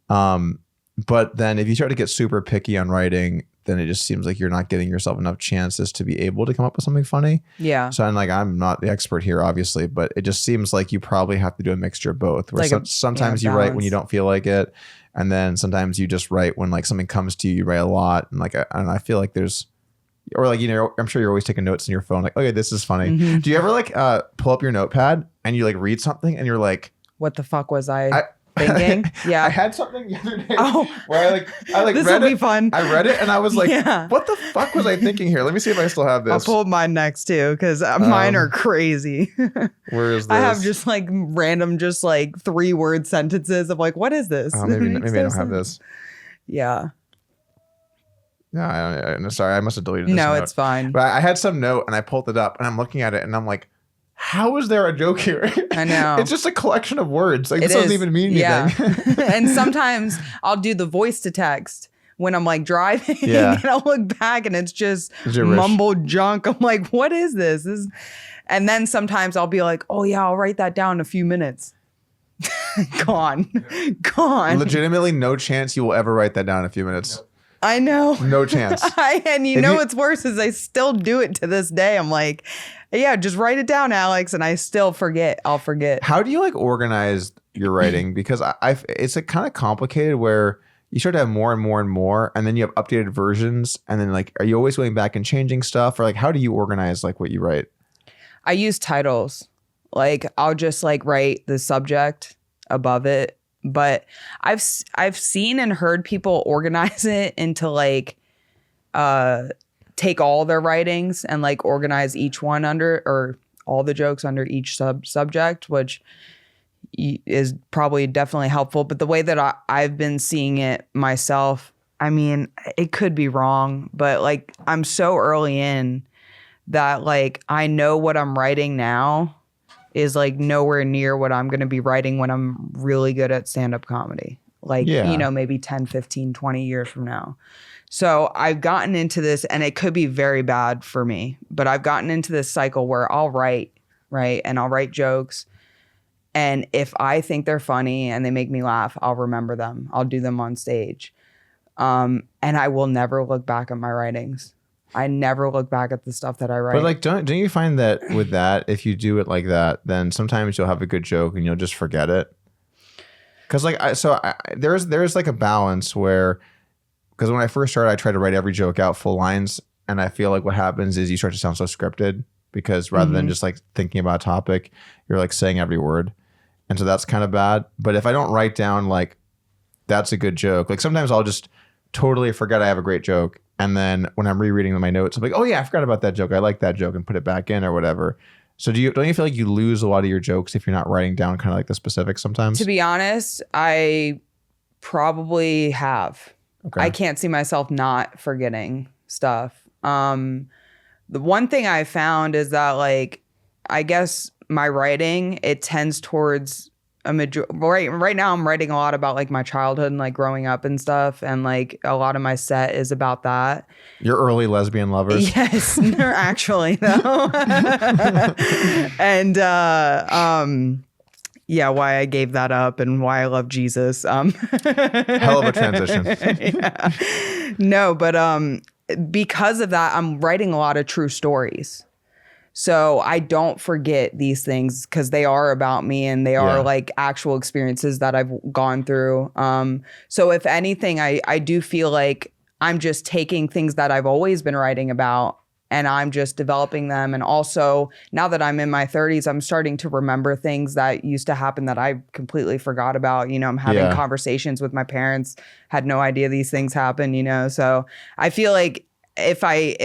S2: But then if you start to get super picky on writing, then it just seems like you're not giving yourself enough chances to be able to come up with something funny.
S4: Yeah.
S2: So I'm not the expert here, obviously, but it just seems like you probably have to do a mixture of both. Where
S4: like
S2: sometimes you write when you don't feel like it, and then sometimes you just write when like something comes to you. You write a lot, and like I feel like there's, or like, you know, I'm sure you're always taking notes in your phone. Like, okay, this is funny. Do you ever like pull up your notepad and you like read something and you're like,
S4: what the fuck was I thinking? Yeah.
S2: I had something the other day where I like
S4: this
S2: read
S4: will
S2: it.
S4: Be fun.
S2: I read it and I was like, what the fuck was I thinking here? Let me see if I still have this.
S4: I'll pull up mine next too because mine are crazy.
S2: Where is this?
S4: I have just like random, just like 3-word sentences of like, what is this?
S2: Oh, maybe I don't have this.
S4: Yeah.
S2: No, I'm sorry. I must have deleted this.
S4: No,
S2: note.
S4: It's fine.
S2: But I had some note and I pulled it up and I'm looking at it and I'm like, how is there a joke here?
S4: I know.
S2: It's just a collection of words. Like, this doesn't even mean anything.
S4: Yeah. And sometimes I'll do the voice to text when I'm like driving and I'll look back and it's just mumbled junk. I'm like, what is this? And then sometimes I'll be like, oh yeah, I'll write that down in a few minutes. Gone.
S2: Legitimately no chance you will ever write that down in a few minutes.
S4: I know.
S2: No chance.
S4: And you know what's worse is I still do it to this day. I'm like, yeah, just write it down, Alex. And I still forget. I'll forget.
S2: How do you like organize your writing? Because it's like kind of complicated where you start to have more and more and more, and then you have updated versions. And then like, are you always going back and changing stuff? Or like, how do you organize like what you write?
S4: I use titles. Like I'll just like write the subject above it. But I've seen and heard people organize it into like take all their writings and like organize each one under, or all the jokes under each subject, which is probably definitely helpful. But the way that I've been seeing it myself, I mean, it could be wrong, but like I'm so early in that like I know what I'm writing now is like nowhere near what I'm going to be writing when I'm really good at stand-up comedy. Like, you know, maybe 10, 15, 20 years from now. So I've gotten into this, and it could be very bad for me, but I've gotten into this cycle where I'll write, right? And I'll write jokes. And if I think they're funny and they make me laugh, I'll remember them. I'll do them on stage. And I will never look back at my writings. I never look back at the stuff that I write.
S2: But like, don't you find that with that, if you do it like that, then sometimes you'll have a good joke and you'll just forget it? Because like, there's like a balance where, because when I first started, I tried to write every joke out full lines, and I feel like what happens is you start to sound so scripted because rather than just like thinking about a topic, you're like saying every word. And so that's kind of bad. But if I don't write down like, that's a good joke, like sometimes I'll just totally forget I have a great joke. And then when I'm rereading my notes, I'm like, oh yeah, I forgot about that joke. I like that joke, and put it back in or whatever. So don't you feel like you lose a lot of your jokes if you're not writing down kind of like the specifics sometimes?
S4: To be honest, I probably have. Okay. I can't see myself not forgetting stuff. The one thing I found is that like, I guess my writing, it tends towards right now I'm writing a lot about like my childhood and like growing up and stuff, and like a lot of my set is about that.
S2: Your early lesbian lovers?
S4: Yes, actually though. And yeah, why I gave that up and why I love Jesus. Hell
S2: of a transition.
S4: Yeah. No, but because of that, I'm writing a lot of true stories. So I don't forget these things because they are about me and they are like actual experiences that I've gone through. So if anything, I do feel like I'm just taking things that I've always been writing about and I'm just developing them. And also now that I'm in my 30s, I'm starting to remember things that used to happen that I completely forgot about. You know, I'm having conversations with my parents, had no idea these things happen, you know? So I feel like if I,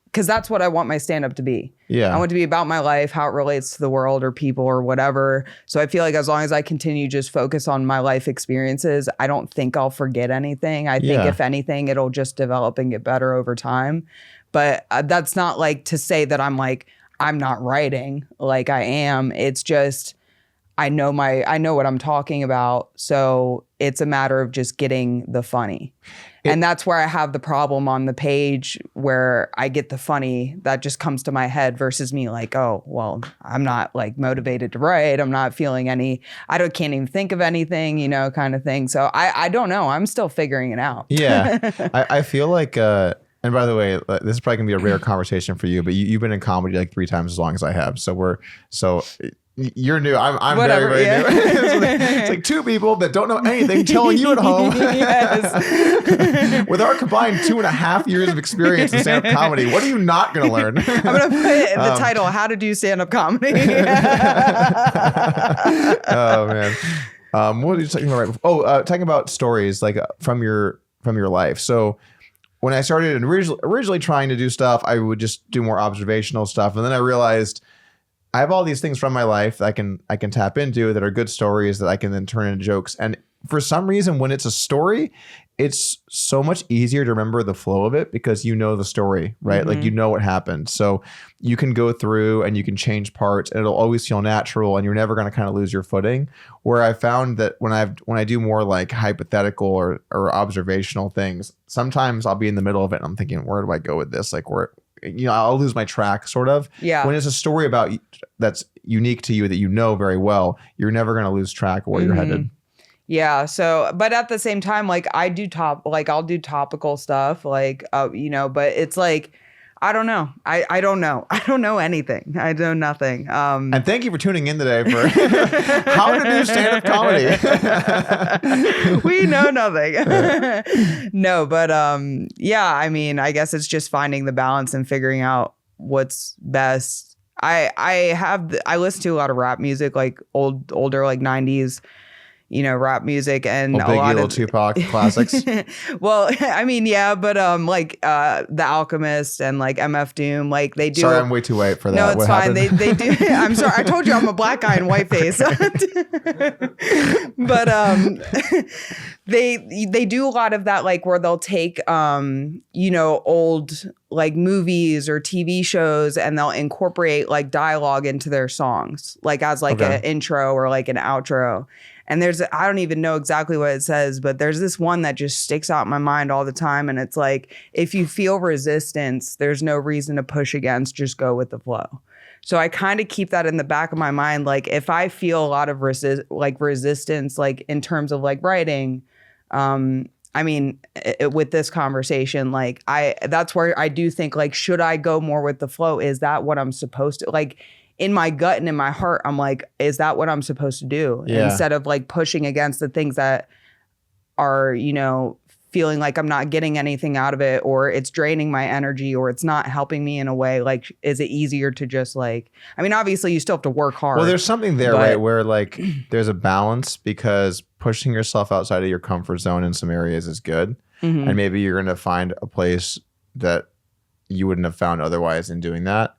S4: because that's what I want my stand-up to be. Yeah. I want it to be about my life, how it relates to the world or people or whatever. So I feel like as long as I continue just focus on my life experiences, I don't think I'll forget anything. I think if anything, it'll just develop and get better over time. But that's not like to say that I'm not writing like I am. It's just I know what I'm talking about. So it's a matter of just getting the funny. And that's where I have the problem on the page where I get the funny that just comes to my head versus me like, oh, well, I'm not like motivated to write. I'm not feeling can't even think of anything, you know, kind of thing. So I don't know. I'm still figuring it out. Yeah.
S2: I feel like, and by the way, this is probably gonna be a rare conversation for you, but you've been in comedy like 3 times as long as I have. So you're new. I'm very, very new. It's like 2 people that don't know anything telling you at home. With our combined 2.5 years of experience in stand-up comedy, what are you not going to learn?
S4: I'm going to put the title, How to Do Stand-Up Comedy.
S2: Oh, man. What are you talking about right before? Talking about stories like from your life. So when I started originally trying to do stuff, I would just do more observational stuff. And then I realized I have all these things from my life that I can tap into that are good stories that I can then turn into jokes. And for some reason, when it's a story, it's so much easier to remember the flow of it because you know the story, right? Mm-hmm. Like you know what happened. So you can go through and you can change parts and it'll always feel natural and you're never going to kind of lose your footing. Where I found that when I do more like hypothetical or observational things, sometimes I'll be in the middle of it and I'm thinking, where do I go with this? Like I'll lose my track sort of. Yeah. When it's a story about that's unique to you that you know very well, you're never going to lose track of where you're headed.
S4: Yeah. So, but at the same time, like I'll do topical stuff, like, you know, but it's like, I don't know. I don't know. I don't know anything. I know nothing.
S2: And thank you for tuning in today for How to Do Stand-Up Comedy.
S4: We know nothing. No, but yeah, I mean, I guess it's just finding the balance and figuring out what's best. I listen to a lot of rap music, like older, like 90s, you know, rap music and
S2: a lot of Tupac classics.
S4: Well, I mean, yeah, but like The Alchemist and like MF Doom, like they do.
S2: Sorry, I'm way too white for that.
S4: No, it's fine. They do. I'm sorry. I told you I'm a black guy in whiteface. But they do a lot of that, like where they'll take you know, old like movies or TV shows and they'll incorporate like dialogue into their songs, like as like an intro or like an outro. And I don't even know exactly what it says, but there's this one that just sticks out in my mind all the time. And it's like, if you feel resistance, there's no reason to push against, just go with the flow. So I kind of keep that in the back of my mind. Like if I feel a lot of resistance, like in terms of like writing, I mean, with this conversation, like that's where I do think like, should I go more with the flow? Is that what I'm supposed to like? In my gut and in my heart, I'm like, is that what I'm supposed to do? Yeah. Instead of like pushing against the things that are, you know, feeling like I'm not getting anything out of it, or it's draining my energy, or it's not helping me in a way, like, is it easier to just like, I mean, obviously you still have to work hard.
S2: Well, there's something there, right, where like there's a balance, because pushing yourself outside of your comfort zone in some areas is good. And maybe you're going to find a place that you wouldn't have found otherwise in doing that.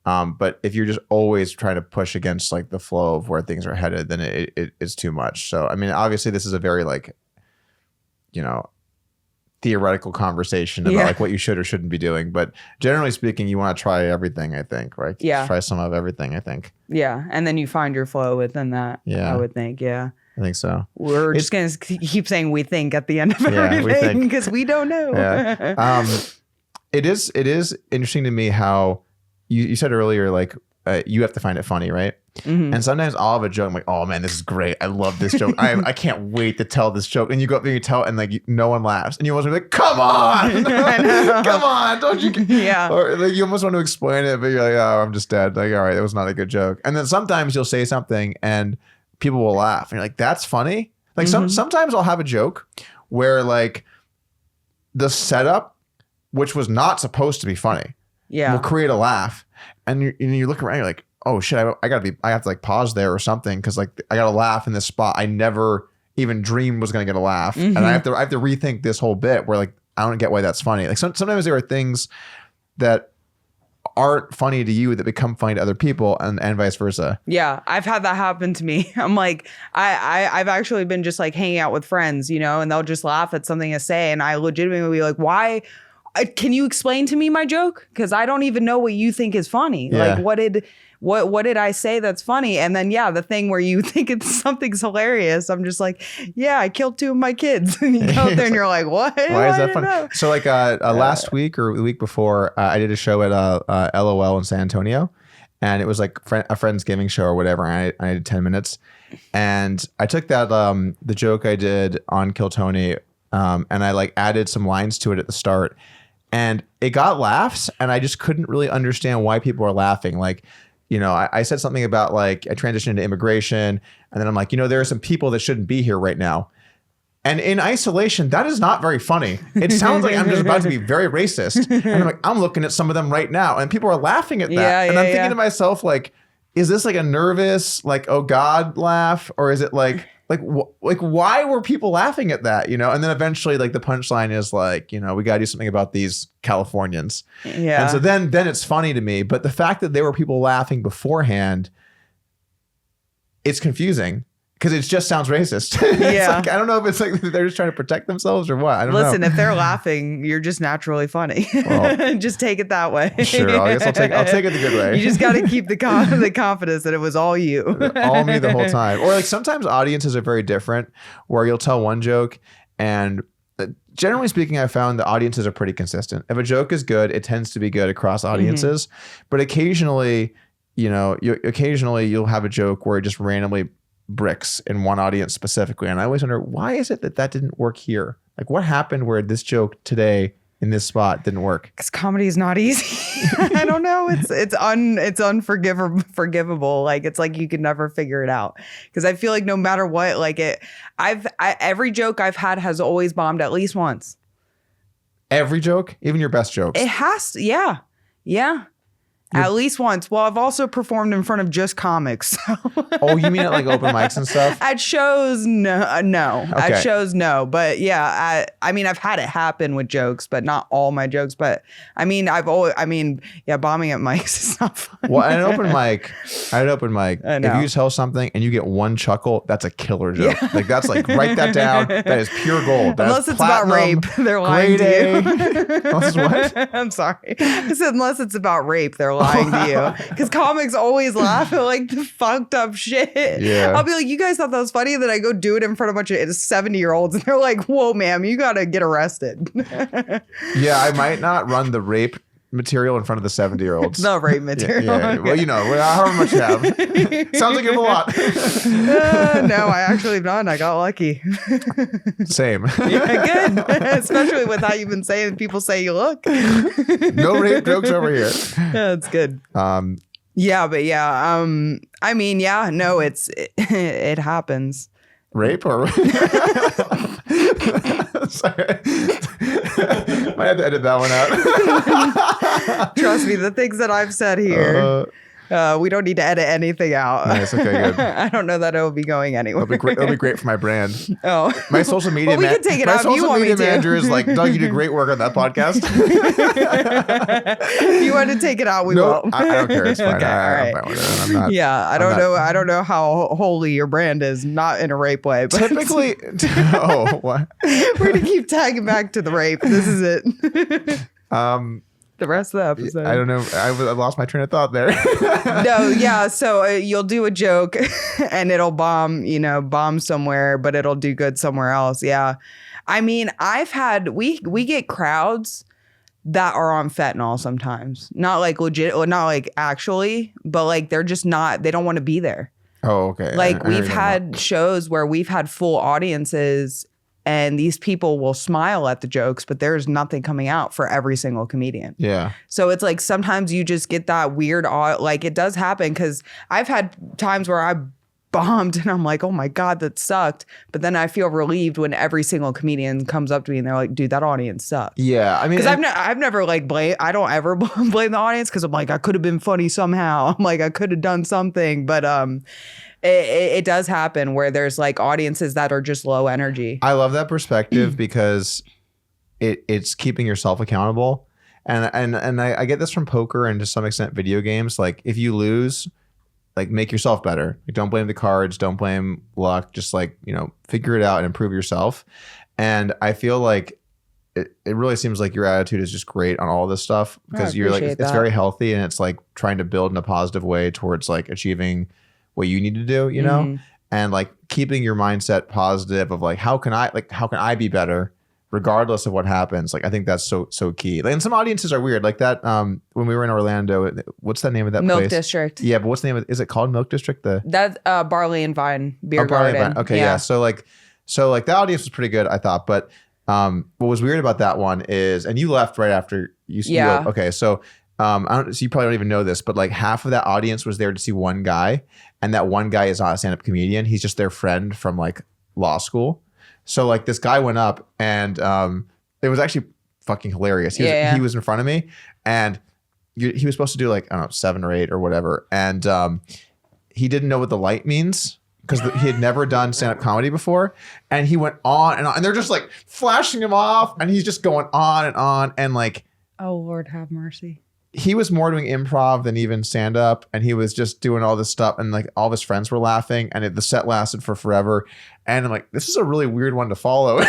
S2: But if you're just always trying to push against like the flow of where things are headed, then it's too much. So, I mean, obviously this is a very like, you know, theoretical conversation about like what you should or shouldn't be doing. But generally speaking, you want to try everything, I think, right?
S4: Yeah.
S2: Try some of everything, I think.
S4: Yeah. And then you find your flow within that. Yeah. I would think. Yeah.
S2: I think so.
S4: We're just going to keep saying we think at the end of everything because we don't know.
S2: Yeah. It is interesting to me how you said earlier, like you have to find it funny, right? And sometimes I'll have a joke. I'm like, oh man, this is great. I love this joke. I can't wait to tell this joke. And you go up there and you tell it and like no one laughs. And you almost be like, come on. Come on. Don't you? Yeah. Or like you almost want to explain it, but you're like, oh, I'm just dead. Like, all right, that was not a good joke. And then sometimes you'll say something and people will laugh. And you're like, that's funny. Like sometimes I'll have a joke where like the setup, which was not supposed to be funny, will create a laugh. And you look around, you're like, oh shit, I have to like pause there or something, because like I got to laugh in this spot I never even dreamed was going to get a laugh. And I have to rethink this whole bit where like I don't get why that's funny. Like sometimes there are things that aren't funny to you that become funny to other people, and vice versa. Yeah, I've had that happen to me. I'm like, I've actually been just like hanging out with friends, you know, and they'll just laugh at something I say, and I legitimately be like, why? Can you explain to me my joke? Because I don't even know what you think is funny. Yeah. Like, what did I say that's funny? And then, the thing where you think something's hilarious, I'm just like, yeah, I killed 2 of my kids. And you go out there and you're like, what? Why is that funny? Know. So like last week or the week before, I did a show at LOL in San Antonio. And it was like a Friendsgiving show or whatever. And I did 10 minutes. And I took that, the joke I did on Kill Tony, and I like added some lines to it at the start. And it got laughs, and I just couldn't really understand why people are laughing. Like, you know, I said something about like I transitioned into immigration, and then I'm like, you know, there are some people that shouldn't be here right now. And in isolation, that is not very funny. It sounds like I'm just about to be very racist. And I'm like, I'm looking at some of them right now, and people are laughing at that. And I'm thinking to myself, like, is this like a nervous, like, oh God laugh? Or is it like why were people laughing at that, you know? And then eventually like the punchline is like, you know, we got to do something about these Californians. Yeah. And so then it's funny to me, but the fact that there were people laughing beforehand, it's confusing because it just sounds racist. Yeah. Like, I don't know if it's like they're just trying to protect themselves or what. I don't know. Listen, if they're laughing, you're just naturally funny. Well, just take it that way. Sure. I guess I'll take it the good way. You just got to keep the confidence that it was all you. All me the whole time. Or like sometimes audiences are very different where you'll tell one joke and generally speaking, I found the audiences are pretty consistent. If a joke is good, it tends to be good across audiences. But occasionally, you know, you'll have a joke where it just randomly bricks in one audience specifically. And I always wonder, why is it that didn't work here? Like what happened where this joke today in this spot didn't work? Because comedy is not easy. I don't know. It's unforgivable. Like it's like you could never figure it out. Because I feel like no matter what, like every joke I've had has always bombed at least once. Every joke? Even your best jokes? It has to, yeah. Yeah. At least once. Well, I've also performed in front of just comics. So. Oh, you mean at like open mics and stuff? At shows, no. Okay. At shows, no. But yeah, I mean, I've had it happen with jokes, but not all my jokes. But I mean, bombing at mics is not fun. Well, at an open mic, if you tell something and you get one chuckle, that's a killer joke. Yeah. Like that's like, write that down. That is pure gold. That unless it's platinum, about rape, they're lying to you. Unless what? I'm sorry. I said unless it's about rape, they're lying to you, because comics always laugh at like the fucked up shit. Yeah, I'll be like, you guys thought that was funny, then I go do it in front of a bunch of 70-year-olds and they're like, whoa ma'am, you gotta get arrested. Yeah, I might not run the rape material in front of the 70-year-olds. The rape material. Yeah. Well, you know, however much you have. Sounds like you have a lot. No, I actually have none. I got lucky. Same. Yeah, good. Especially with how you've been saying people say you look. No rape jokes over here. Yeah, that's good. Yeah, but yeah. I mean, yeah, no, it happens. Rape or sorry. Might have to edit that one out.
S4: Trust me, the things that I've said here, we don't need to edit anything out.
S2: Nice. Okay, good.
S4: I don't know that it'll be going anywhere.
S2: It'll be great for my brand.
S4: Oh,
S2: My social media
S4: we can take it
S2: my
S4: out if you
S2: social
S4: want me
S2: media
S4: to.
S2: manager is like, Doug, you did great work on that podcast.
S4: If you want to take it out, we
S2: No,
S4: will.
S2: I don't care. It's fine.
S4: Okay, all right.
S2: I'm not.
S4: Yeah, I don't know how holy your brand is, not in a rape way, but
S2: Typically, what?
S4: we're gonna keep tagging back to the rape. This is it. The rest of the episode.
S2: I don't know. I lost my train of thought there.
S4: No, yeah. So you'll do a joke and it'll bomb somewhere, but it'll do good somewhere else. Yeah. I mean, we get crowds that are on fentanyl sometimes. Not like legit, or not like actually, but like they're just not, they don't want to be there.
S2: Oh, okay.
S4: Like we've had shows where we've had full audiences and these people will smile at the jokes, but there's nothing coming out for every single comedian.
S2: Yeah.
S4: So it's like sometimes you just get that weird, like it does happen because I've had times where I bombed and I'm like, oh my God, that sucked. But then I feel relieved when every single comedian comes up to me and they're like, dude, that audience sucked.
S2: Yeah. I mean,
S4: because I've never like I don't ever blame the audience because I'm like, I could have been funny somehow. I'm like, I could have done something. But it does happen where there's like audiences that are just low energy.
S2: I love that perspective because it's keeping yourself accountable. And I get this from poker and to some extent video games. Like if you lose, like make yourself better. Like, don't blame the cards, don't blame luck. Just like, figure it out and improve yourself. And I feel like it really seems like your attitude is just great on all this stuff because you're like, it's very healthy and it's like trying to build in a positive way towards like achieving what you need to do, and like keeping your mindset positive of like, how can I be better regardless of what happens? Like, I think that's so key. And some audiences are weird like that. When we were in Orlando, what's the name of that
S4: Milk
S2: place?
S4: District.
S2: Yeah. But what's the name of it? Is it called Milk District?
S4: That's Barley and Vine Beer Garden.
S2: Okay. Yeah. So the audience was pretty good, I thought. But what was weird about that one is, and you left right after you.
S4: Yeah.
S2: Okay. So, so you probably don't even know this, but like half of that audience was there to see one guy. And that one guy is not a stand-up comedian. He's just their friend from like law school. So like this guy went up and it was actually fucking hilarious. He was in front of me and he was supposed to do like, I don't know, 7 or 8 or whatever. And he didn't know what the light means because he had never done stand-up comedy before. And he went on and on. And they're just like flashing him off. And he's just going on and on. And like,
S4: oh, Lord have mercy.
S2: He was more doing improv than even stand up, and he was just doing all this stuff, and like all of his friends were laughing, and the set lasted for forever. And I'm like, this is a really weird one to follow.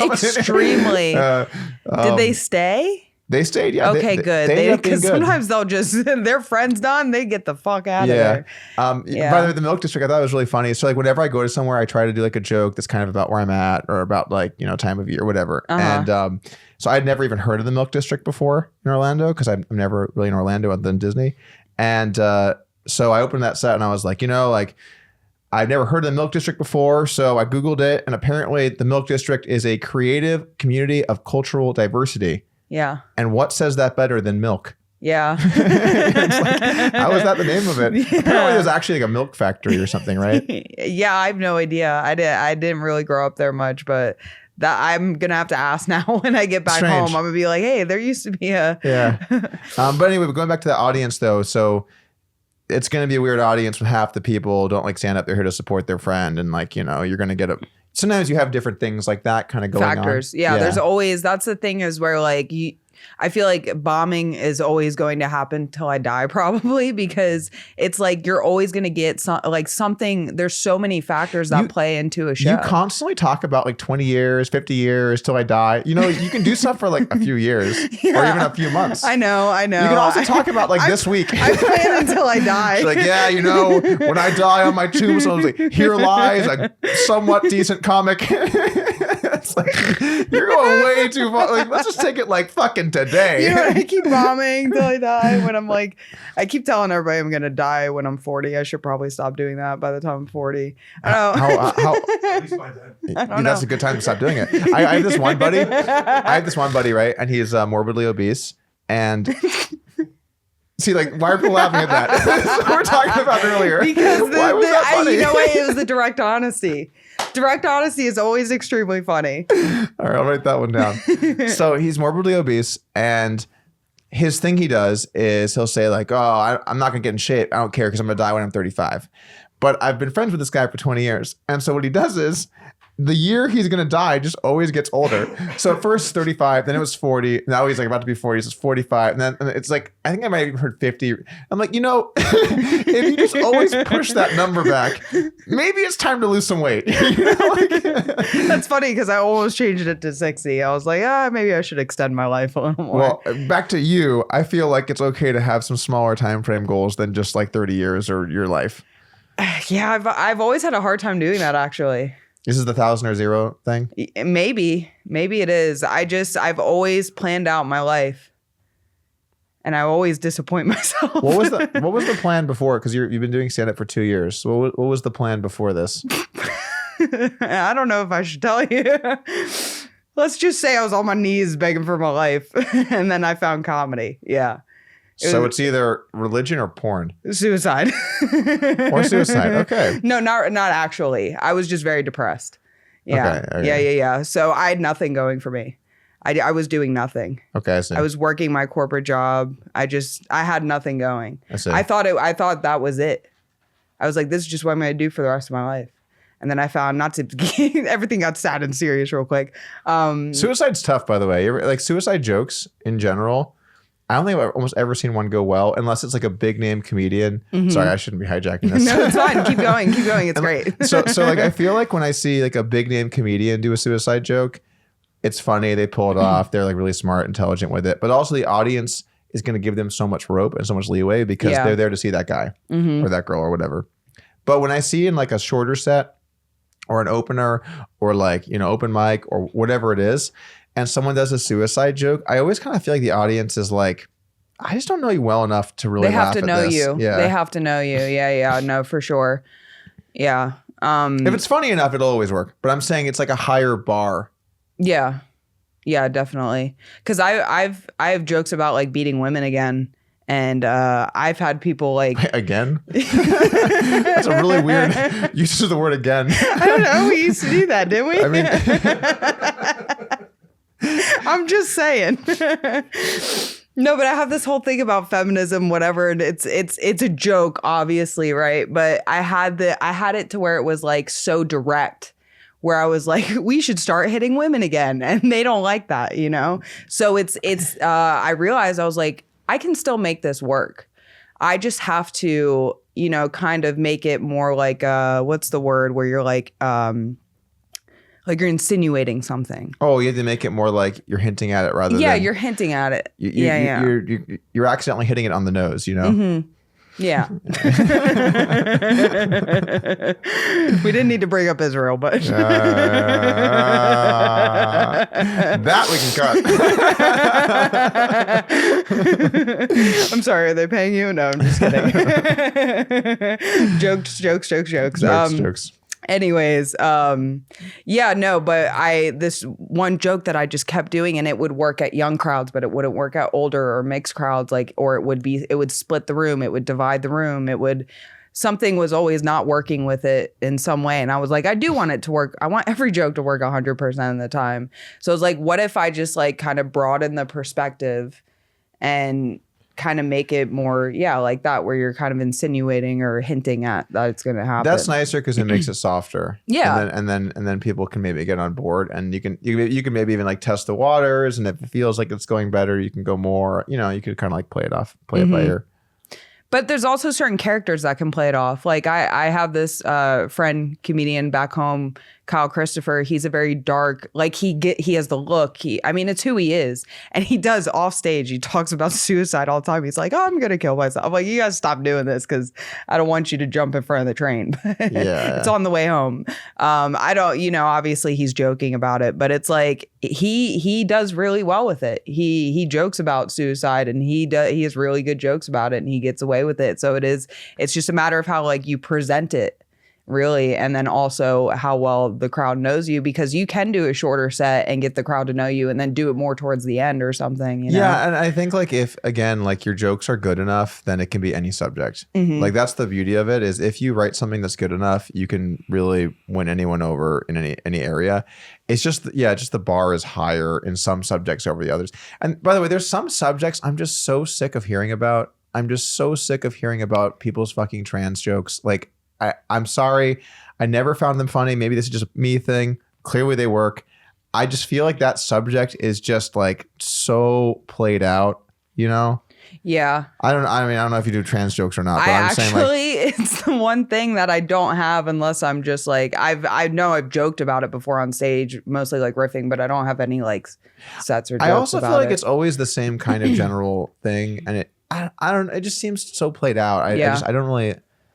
S4: Extremely. Did they stay?
S2: They stayed, yeah.
S4: Okay, good. Because sometimes they'll just, their friend's done, they get the fuck out of there.
S2: By the way, the Milk District, I thought it was really funny. So like whenever I go to somewhere, I try to do like a joke that's kind of about where I'm at or about like, time of year or whatever. And so I'd never even heard of the Milk District before in Orlando because I'm never really in Orlando other than Disney. And so I opened that set and I was like, I've never heard of the Milk District before. So I Googled it. And apparently the Milk District is a creative community of cultural diversity.
S4: Yeah.
S2: And what says that better than milk?
S4: Yeah.
S2: How is that the name of it? Yeah. Apparently there's actually like a milk factory or something, right?
S4: Yeah, I have no idea. I didn't really grow up there much, but that I'm gonna have to ask now when I get back home. I'm gonna be like, hey, there used to be a
S2: But anyway, going back to the audience though, so it's gonna be a weird audience with half the people don't like stand up. They're here to support their friend, and like you're gonna get a. Sometimes you have different things like that kind of going
S4: factors.
S2: on.
S4: Yeah, there's always, that's the thing is where like I feel like bombing is always going to happen till I die probably because it's like you're always going to get something. There's so many factors that play into a show.
S2: You constantly talk about like 20 years, 50 years till I die. You can do stuff for like a few years or even a few months.
S4: I know. You
S2: can also talk about like this week.
S4: I plan until I die.
S2: She's like, when I die on my tombstone, like, here lies a somewhat decent comic. It's like, you're going way too far. Like, let's just take it like fucking today.
S4: I keep bombing till I die when I'm like, I keep telling everybody I'm going to die when I'm 40. I should probably stop doing that by the time I'm 40. I don't know.
S2: How at least by then. That's a good time to stop doing it. I have this one buddy. Right? And he's morbidly obese. And See, like, why are people laughing at that? That's what we're talking about earlier.
S4: Because
S2: why was that funny?
S4: you know what? It was the direct honesty. Direct honesty is always extremely funny.
S2: All right, I'll write that one down. So he's morbidly obese, and his thing he does is he'll say like, oh, I'm not going to get in shape. I don't care because I'm going to die when I'm 35. But I've been friends with this guy for 20 years. And so what he does is the year he's going to die just always gets older. So at first 35, then it was 40. Now he's like about to be 40. So it's 45. And then it's like, I think I might have even heard 50. I'm like, if you just always push that number back, maybe it's time to lose some weight.
S4: That's funny because I almost changed it to 60. I was like, maybe I should extend my life a little more.
S2: Well, back to you. I feel like it's okay to have some smaller time frame goals than just like 30 years or your life.
S4: Yeah, I've always had a hard time doing that, actually.
S2: This is the 1,000 or 0 thing?
S4: Maybe it is. I've always planned out my life, and I always disappoint myself.
S2: What was the plan before? Because you've been doing stand-up for 2 years. So what was the plan before this?
S4: I don't know if I should tell you. Let's just say I was on my knees begging for my life, and then I found comedy. Yeah.
S2: So it's either religion or porn.
S4: Suicide.
S2: Or suicide. Okay.
S4: No, not actually. I was just very depressed. Yeah.
S2: Okay.
S4: Yeah. So I had nothing going for me. I was doing nothing.
S2: Okay, I see.
S4: I was working my corporate job. I had nothing going.
S2: I see.
S4: I thought that was it. I was like, this is just what I'm going to do for the rest of my life. And then I found everything got sad and serious real quick.
S2: Suicide's tough, by the way. Like suicide jokes in general, I don't think I've almost ever seen one go well unless it's like a big name comedian. Mm-hmm. Sorry, I shouldn't be hijacking this.
S4: No, it's fine. Keep going. It's great.
S2: So like I feel like when I see like a big name comedian do a suicide joke, it's funny. They pull it off. They're like really smart, intelligent with it. But also the audience is going to give them so much rope and so much leeway because they're there to see that guy or that girl or whatever. But when I see in like a shorter set or an opener or like, open mic or whatever it is, and someone does a suicide joke, I always kind of feel like the audience is like, I just don't know you well enough to really laugh at this.
S4: They have to know you.
S2: Yeah.
S4: They have to know you. Yeah. No, for sure. Yeah.
S2: If it's funny enough, it'll always work. But I'm saying it's like a higher bar.
S4: Yeah. Yeah, definitely. Because I have jokes about like beating women again. And I've had people like...
S2: Again? That's a really weird use of the word again.
S4: I don't know. We used to do that, didn't we?
S2: I mean...
S4: I'm just saying. No, but I have this whole thing about feminism, whatever, and it's a joke, obviously, right? But I had it to where it was like so direct, where I was like, we should start hitting women again, and they don't like that, So it's I realized I was like, I can still make this work. I just have to, kind of make it more like what's the word where you're like you're insinuating something.
S2: Oh, you have to make it more like you're hinting at it rather than...
S4: Yeah, you're hinting at it.
S2: You're accidentally hitting it on the nose, Mm-hmm.
S4: Yeah. We didn't need to bring up Israel, but...
S2: that we can cut.
S4: I'm sorry, are they paying you? No, I'm just kidding. Jokes.
S2: Jokes.
S4: Anyways, but this one joke that I just kept doing, and it would work at young crowds, but it wouldn't work at older or mixed crowds, or it would split the room, it would divide the room, something was always not working with it in some way. And I was like, I do want it to work. I want every joke to work 100% of the time. So I was like, what if I just like kind of broaden the perspective and kind of make it more, like that, where you're kind of insinuating or hinting at that it's going to happen.
S2: That's nicer because it makes it softer.
S4: Yeah,
S2: and then people can maybe get on board, and you can maybe even like test the waters, and if it feels like it's going better, you can go more. You could kind of like play it by ear.
S4: But there's also certain characters that can play it off. Like I have this friend comedian back home, Kyle Christopher. He's a very dark, like he has the look. It's who he is. And he does off stage. He talks about suicide all the time. He's like, oh, I'm going to kill myself. I'm like, you guys stop doing this because I don't want you to jump in front of the train.
S2: Yeah.
S4: It's on the way home. I don't, obviously he's joking about it, but it's like he does really well with it. He jokes about suicide, and he has really good jokes about it, and he gets away with it. So it's just a matter of how like you present it. really. And then also how well the crowd knows you, because you can do a shorter set and get the crowd to know you and then do it more towards the end or something, you know?
S2: Yeah, and I think like if again like your jokes are good enough, then it can be any subject. Like that's the beauty of it, is if you write something that's good enough, you can really win anyone over in any area. It's just just the bar is higher in some subjects over the others. And by the way, there's some subjects I'm just so sick of hearing about. I'm just so sick of hearing about people's fucking trans jokes. Like I'm sorry, I never found them funny. Maybe this is just a me thing. Clearly they work. I just feel like that subject is just like so played out, you know?
S4: Yeah.
S2: I don't know if you do trans jokes or not, but I'm saying like,
S4: it's the one thing that I don't have unless I'm just like, I know I've joked about it before on stage, mostly like riffing, but I don't have any like sets or jokes.
S2: I also feel like
S4: it.
S2: it's always the same kind of general thing. And it just seems so played out. I don't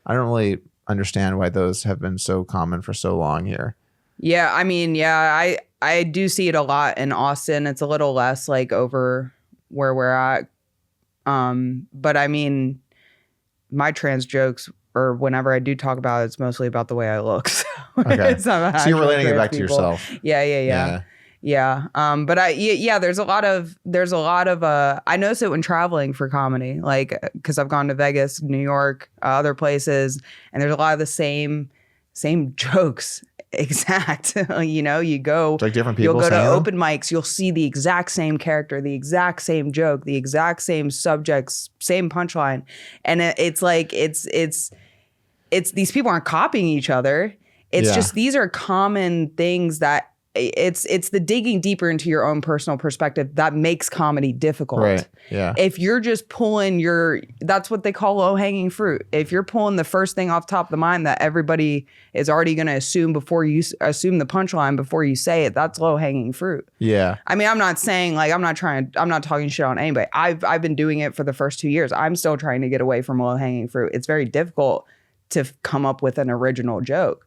S2: really understand why those have been so common for so long here.
S4: Yeah. I mean, yeah, I do see it a lot in Austin. It's a little less like over where we're at. But I mean, my trans jokes, or whenever I do talk about it, it's mostly about the way I look. So,
S2: okay. So you're relating it back to yourself.
S4: Yeah. But there's a lot of I notice it when traveling for comedy, like, cause I've gone to Vegas, New York, other places, and there's a lot of the same jokes. Exact. You know, you go,
S2: it's like different people,
S4: you'll go to
S2: them?
S4: open mics, you'll see the exact same character, the exact same joke, the exact same subjects, same punchline. And it's like, it's these people aren't copying each other. It's just, these are common things that it's the digging deeper into your own personal perspective that makes comedy difficult.
S2: Right. Yeah.
S4: If you're just pulling that's what they call low hanging fruit. If you're pulling the first thing off top of the mind that everybody is already going to assume before you assume the punchline before you say it, that's low hanging fruit.
S2: Yeah.
S4: I mean, I'm not saying like, I'm not talking shit on anybody. I've been doing it for the first 2 years. I'm still trying to get away from low hanging fruit. It's very difficult to come up with an original joke.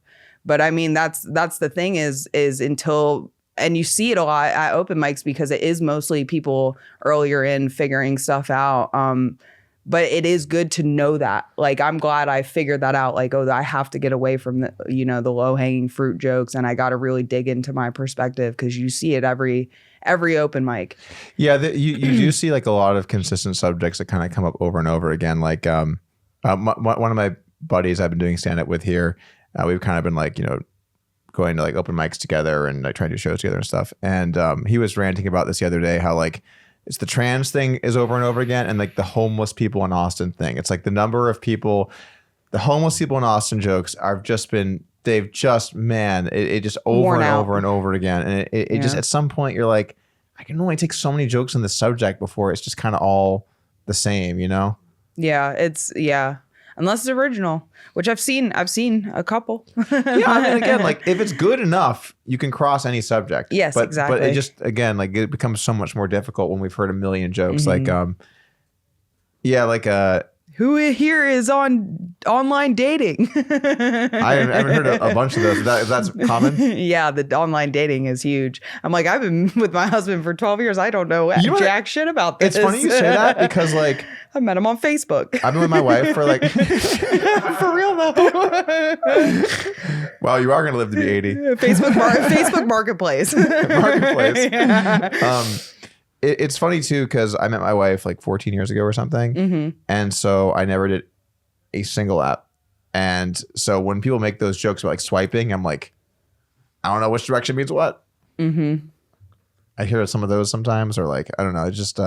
S4: But I mean, that's the thing is until, and you see it a lot at open mics because it is mostly people earlier in figuring stuff out. But it is good to know that. Like, I'm glad I figured that out. Like, I have to get away from the low hanging fruit jokes, and I got to really dig into my perspective because you see it every open mic.
S2: Yeah, you do see like a lot of consistent subjects that kind of come up over and over again. Like one of my buddies I've been doing stand up with here. We've kind of been like, going to like open mics together and like trying to do shows together and stuff. And he was ranting about this the other day, how like it's the trans thing is over and over again. And like the homeless people in Austin thing. It's like the number of people, the homeless people in Austin jokes it just over and over and over again. And it just, at some point you're like, I can only take so many jokes on this subject before it's just kind of all the same,
S4: Yeah, unless it's original, which I've seen a couple.
S2: Yeah, I mean, again, like if it's good enough, you can cross any subject.
S4: Yes, exactly.
S2: But it just, again, like it becomes so much more difficult when we've heard a million jokes.
S4: Mm-hmm. Who here is on online dating?
S2: I haven't heard a bunch of those. That's common?
S4: Yeah, the online dating is huge. I'm like, I've been with my husband for 12 years. I don't know jack shit about this.
S2: It's funny you say that because like...
S4: I met him on Facebook.
S2: I've been with my wife for like...
S4: For real though.
S2: Wow, you are going to live to be 80.
S4: Facebook Marketplace.
S2: Marketplace.
S4: Yeah.
S2: It's funny too because I met my wife like 14 years ago or something,
S4: mm-hmm.
S2: and so I never did a single app. And so when people make those jokes about like swiping, I'm like, I don't know which direction means what.
S4: Mm-hmm.
S2: I hear some of those sometimes, or like I don't know. It's just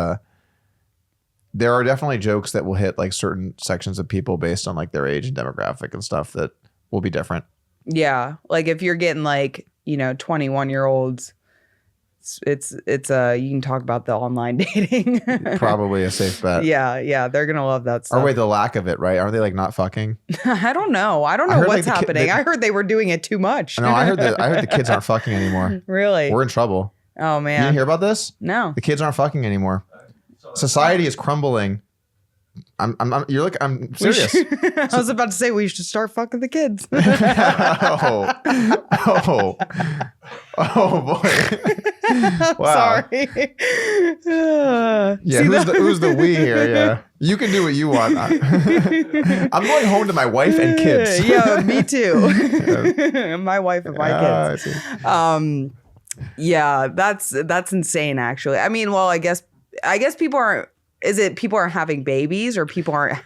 S2: there are definitely jokes that will hit like certain sections of people based on like their age and demographic and stuff that will be different.
S4: Yeah, like if you're getting like 21-year-olds. It's you can talk about the online dating.
S2: Probably a safe bet.
S4: Yeah, they're gonna love that stuff.
S2: Or wait, the lack of it, right? Aren't they like not fucking?
S4: I don't know what's happening. I heard they were doing it too much.
S2: No, I heard the kids aren't fucking anymore.
S4: Really?
S2: We're in trouble.
S4: Oh man,
S2: you didn't hear about this?
S4: No,
S2: the kids aren't fucking anymore. Society is crumbling. I'm serious.
S4: I was about to say we should start fucking the kids.
S2: Oh. Oh boy. Wow.
S4: Sorry.
S2: Yeah, who's the we here? Yeah, you can do what you want. I'm going home to my wife and kids.
S4: Yeah, me too. My wife and my kids.
S2: I see.
S4: Yeah, that's insane. Actually, I mean, well, I guess people aren't. Is it people aren't having babies or people aren't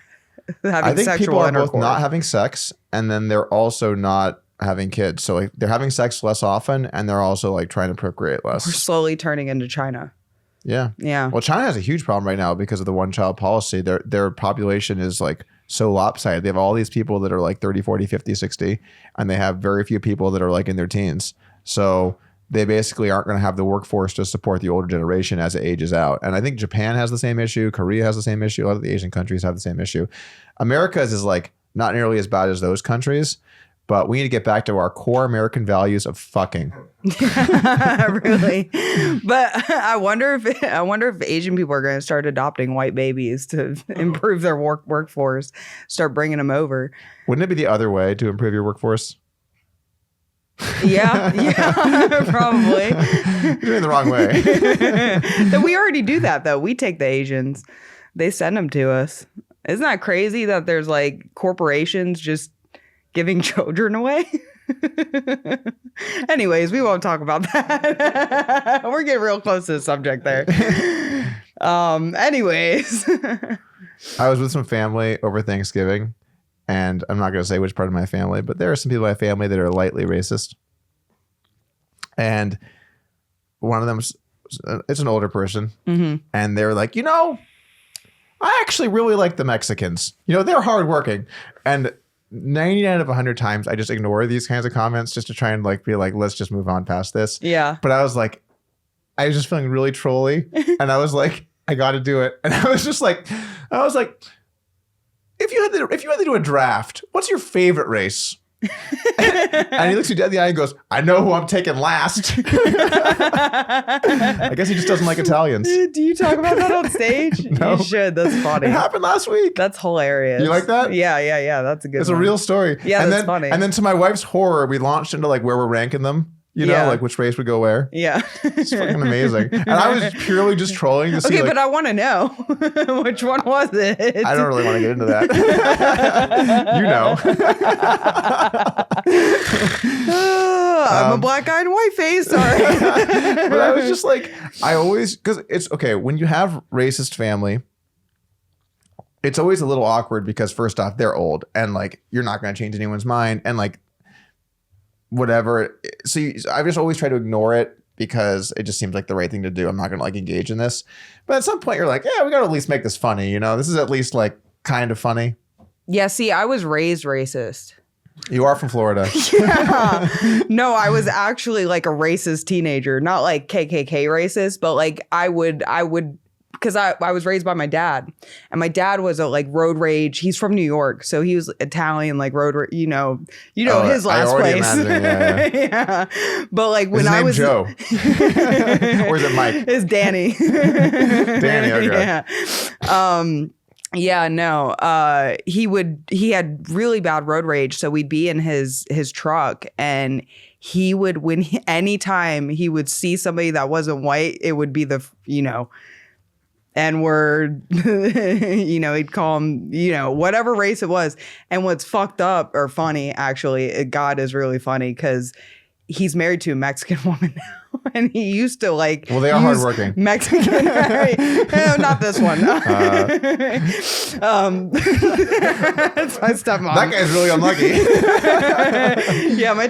S4: having
S2: I think
S4: sexual
S2: people are
S4: intercourse?
S2: both not having sex, and then they're also not having kids. So like they're having sex less often, and they're also like trying to procreate less.
S4: We're slowly turning into China.
S2: Yeah.
S4: Yeah.
S2: Well, China has a huge problem right now because of the one-child policy. Their population is like so lopsided. They have all these people that are like 30, 40, 50, 60, and they have very few people that are like in their teens. So they basically aren't going to have the workforce to support the older generation as it ages out. And I think Japan has the same issue. Korea has the same issue. A lot of the Asian countries have the same issue. America's is like not nearly as bad as those countries, but we need to get back to our core American values of fucking.
S4: Really, but I wonder if Asian people are going to start adopting white babies to improve their workforce, start bringing them over.
S2: Wouldn't it be the other way to improve your workforce?
S4: Yeah, probably.
S2: You're doing it the wrong way.
S4: That we already do that though. We take the Asians, they send them to us. Isn't that crazy that there's like corporations just giving children away? Anyways, we won't talk about that. We're getting real close to the subject there. Anyways.
S2: I was with some family over Thanksgiving, and I'm not going to say which part of my family, but there are some people in my family that are lightly racist. And one of them, it's an older person, and they're like, I actually really like the Mexicans. They're hardworking. And 99 of 100 times, I just ignore these kinds of comments just to try and like be like, let's just move on past this.
S4: Yeah.
S2: But I was just feeling really trolly, and I was like, I got to do it. And I was like, if you had to do a draft, what's your favorite race? And he looks you dead in the eye and goes, I know who I'm taking last. I guess he just doesn't like Italians.
S4: Do you talk about that on stage?
S2: No.
S4: You should. That's funny.
S2: It happened last week.
S4: That's hilarious.
S2: You like that?
S4: Yeah. That's a good
S2: It's
S4: one.
S2: a real story.
S4: Yeah,
S2: and
S4: that's
S2: then,
S4: funny.
S2: And then to my wife's horror, we launched into like where we're ranking them. Like which race would go where.
S4: Yeah.
S2: It's fucking amazing. And I was purely just trolling to see.
S4: Okay, but I want to know. Which one was it?
S2: I don't really want to get into that.
S4: I'm a black guy and white face. Sorry.
S2: But I was just like, because it's okay. When you have racist family, it's always a little awkward because first off, they're old and like, you're not going to change anyone's mind. And like, whatever. So I just always try to ignore it because it just seems like the right thing to do. I'm not going to like engage in this. But at some point you're like, yeah, we got to at least make this funny. This is at least like kind of funny.
S4: Yeah. See, I was raised racist.
S2: You are from Florida.
S4: Yeah. No, I was actually like a racist teenager, not like KKK racist, but like I would because I was raised by my dad, and my dad was a like road rage. He's from New York, so he was Italian, like road. His last place.
S2: Imagine,
S4: yeah. But like when
S2: His
S4: I
S2: name
S4: was
S2: Joe, or is it Mike?
S4: It's Danny.
S2: Danny. Okay.
S4: Yeah. Yeah, no. He had really bad road rage, so we'd be in his truck, and he would anytime he would see somebody that wasn't white, it would be the N-word, he'd call him, whatever race it was. And what's fucked up or funny, actually, God is really funny because he's married to a Mexican woman now. And he used to like.
S2: Well, they are hardworking.
S4: Mexican. Not this one. That's my stepmom.
S2: That guy's really unlucky.
S4: Yeah, my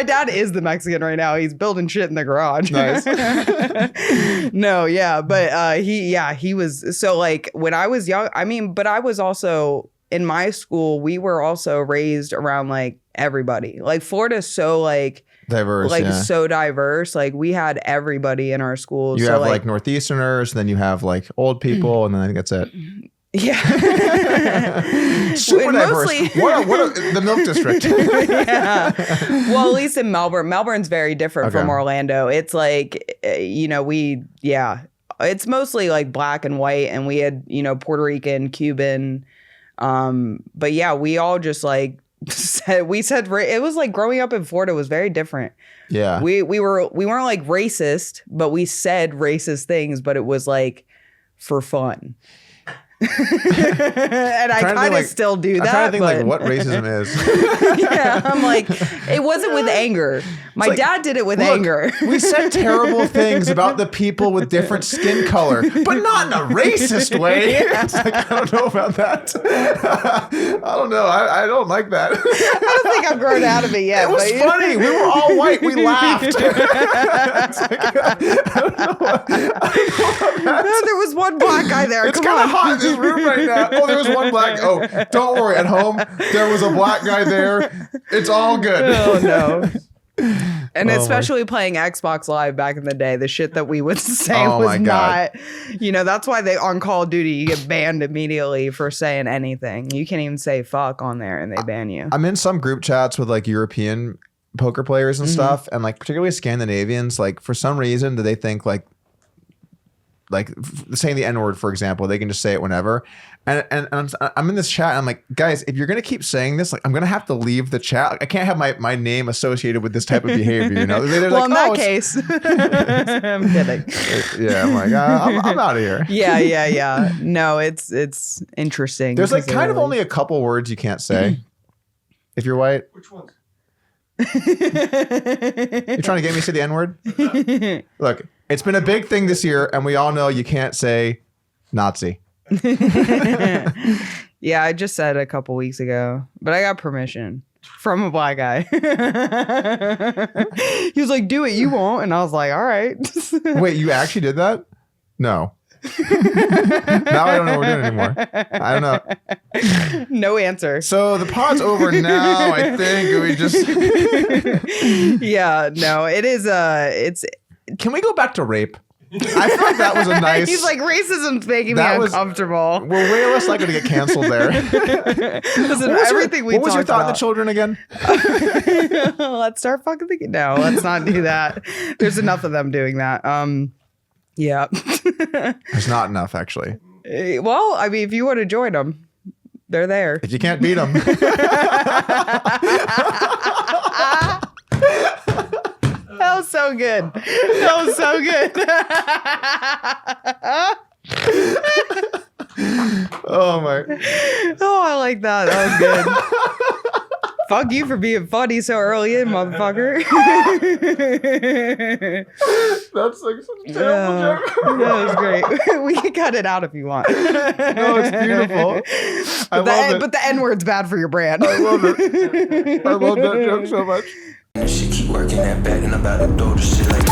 S4: dad is the Mexican right now. He's building shit in the garage.
S2: Nice.
S4: No, yeah, but he was so like when I was young. I mean, but I was also in my school. We were also raised around like everybody. Like Florida's so like.
S2: Diverse,
S4: so diverse. Like we had everybody in our schools.
S2: You have like Northeasterners, then you have like old people, and then I think that's it.
S4: Yeah.
S2: Super diverse. What the Milk District.
S4: Yeah. Well, at least in Melbourne. Melbourne's very different from Orlando. It's like, it's mostly like black and white, and we had, Puerto Rican, Cuban. But yeah, we all just like said it was like growing up in Florida was very different.
S2: Yeah.
S4: We weren't like racist, but we said racist things, but it was like for fun. And I kind of still do that.
S2: I'm trying to think like what racism is.
S4: Yeah, I'm like, it wasn't with anger. My dad did it with anger.
S2: We said terrible things about the people with different skin color, but not in a racist way.
S4: Yeah.
S2: It's like, I don't know about that. I don't know. I don't like that.
S4: I don't think I've grown out of it yet.
S2: It was funny. We were all white. We laughed. It's like, I don't know about that.
S4: No, there was one black guy there.
S2: It's
S4: Come
S2: kind
S4: on.
S2: of hot in this room right now. Oh, there was one black. Oh, don't worry. At home, there was a black guy there. It's all good.
S4: Oh no. And
S2: Oh,
S4: especially playing Xbox Live back in the day, the shit that we would say
S2: Oh,
S4: was
S2: my God.
S4: not, that's why they on Call of Duty, you get banned immediately for saying anything. You can't even say fuck on there and they ban you.
S2: I'm in some group chats with like European poker players and stuff, and like particularly Scandinavians, like for some reason do they think like saying the N-word, for example, they can just say it whenever. And I'm in this chat and I'm like, guys, if you're going to keep saying this, like I'm going to have to leave the chat. Like, I can't have my name associated with this type of behavior, you know? They're
S4: Well,
S2: like,
S4: in that case, I'm kidding.
S2: Yeah, I'm like, I'm out of here.
S4: Yeah. No, it's interesting.
S2: There's like kind of only a couple words you can't say if you're white.
S1: Which ones?
S2: You're trying to get me to say the N-word? Look, it's been a big thing this year, and we all know you can't say Nazi.
S4: Yeah, I just said a couple weeks ago, but I got permission from a black guy. He was like, do it, you won't. And I was like, all right.
S2: Wait, you actually did that? No. Now I don't know what we're doing anymore. I don't know.
S4: No answer.
S2: So the pod's over now, I think. We just
S4: Yeah, no, it is it's
S2: Can we go back to rape? I feel like that was a nice.
S4: He's like, racism's making me
S2: That was-
S4: uncomfortable.
S2: We're way less likely to get canceled there.
S4: Listen,
S2: What was your thought on the
S4: about.
S2: children again?
S4: Let's start fucking thinking. No, let's not do that. There's enough of them doing that. Yeah.
S2: There's not enough, actually.
S4: Well, I mean, if you want to join them, they're there.
S2: If you can't beat them.
S4: That was so good. That was so good.
S2: Oh my.
S4: Oh, I like that. That was good. Fuck you for being funny so early in, motherfucker.
S2: That's like such a terrible joke.
S4: That was great. We can cut it out if you want.
S2: No, it's beautiful. I love it.
S4: But the N-word's bad for your brand.
S2: I love it. I love that joke so much.
S3: That shit keep working that bad and I'm about to throw the shit like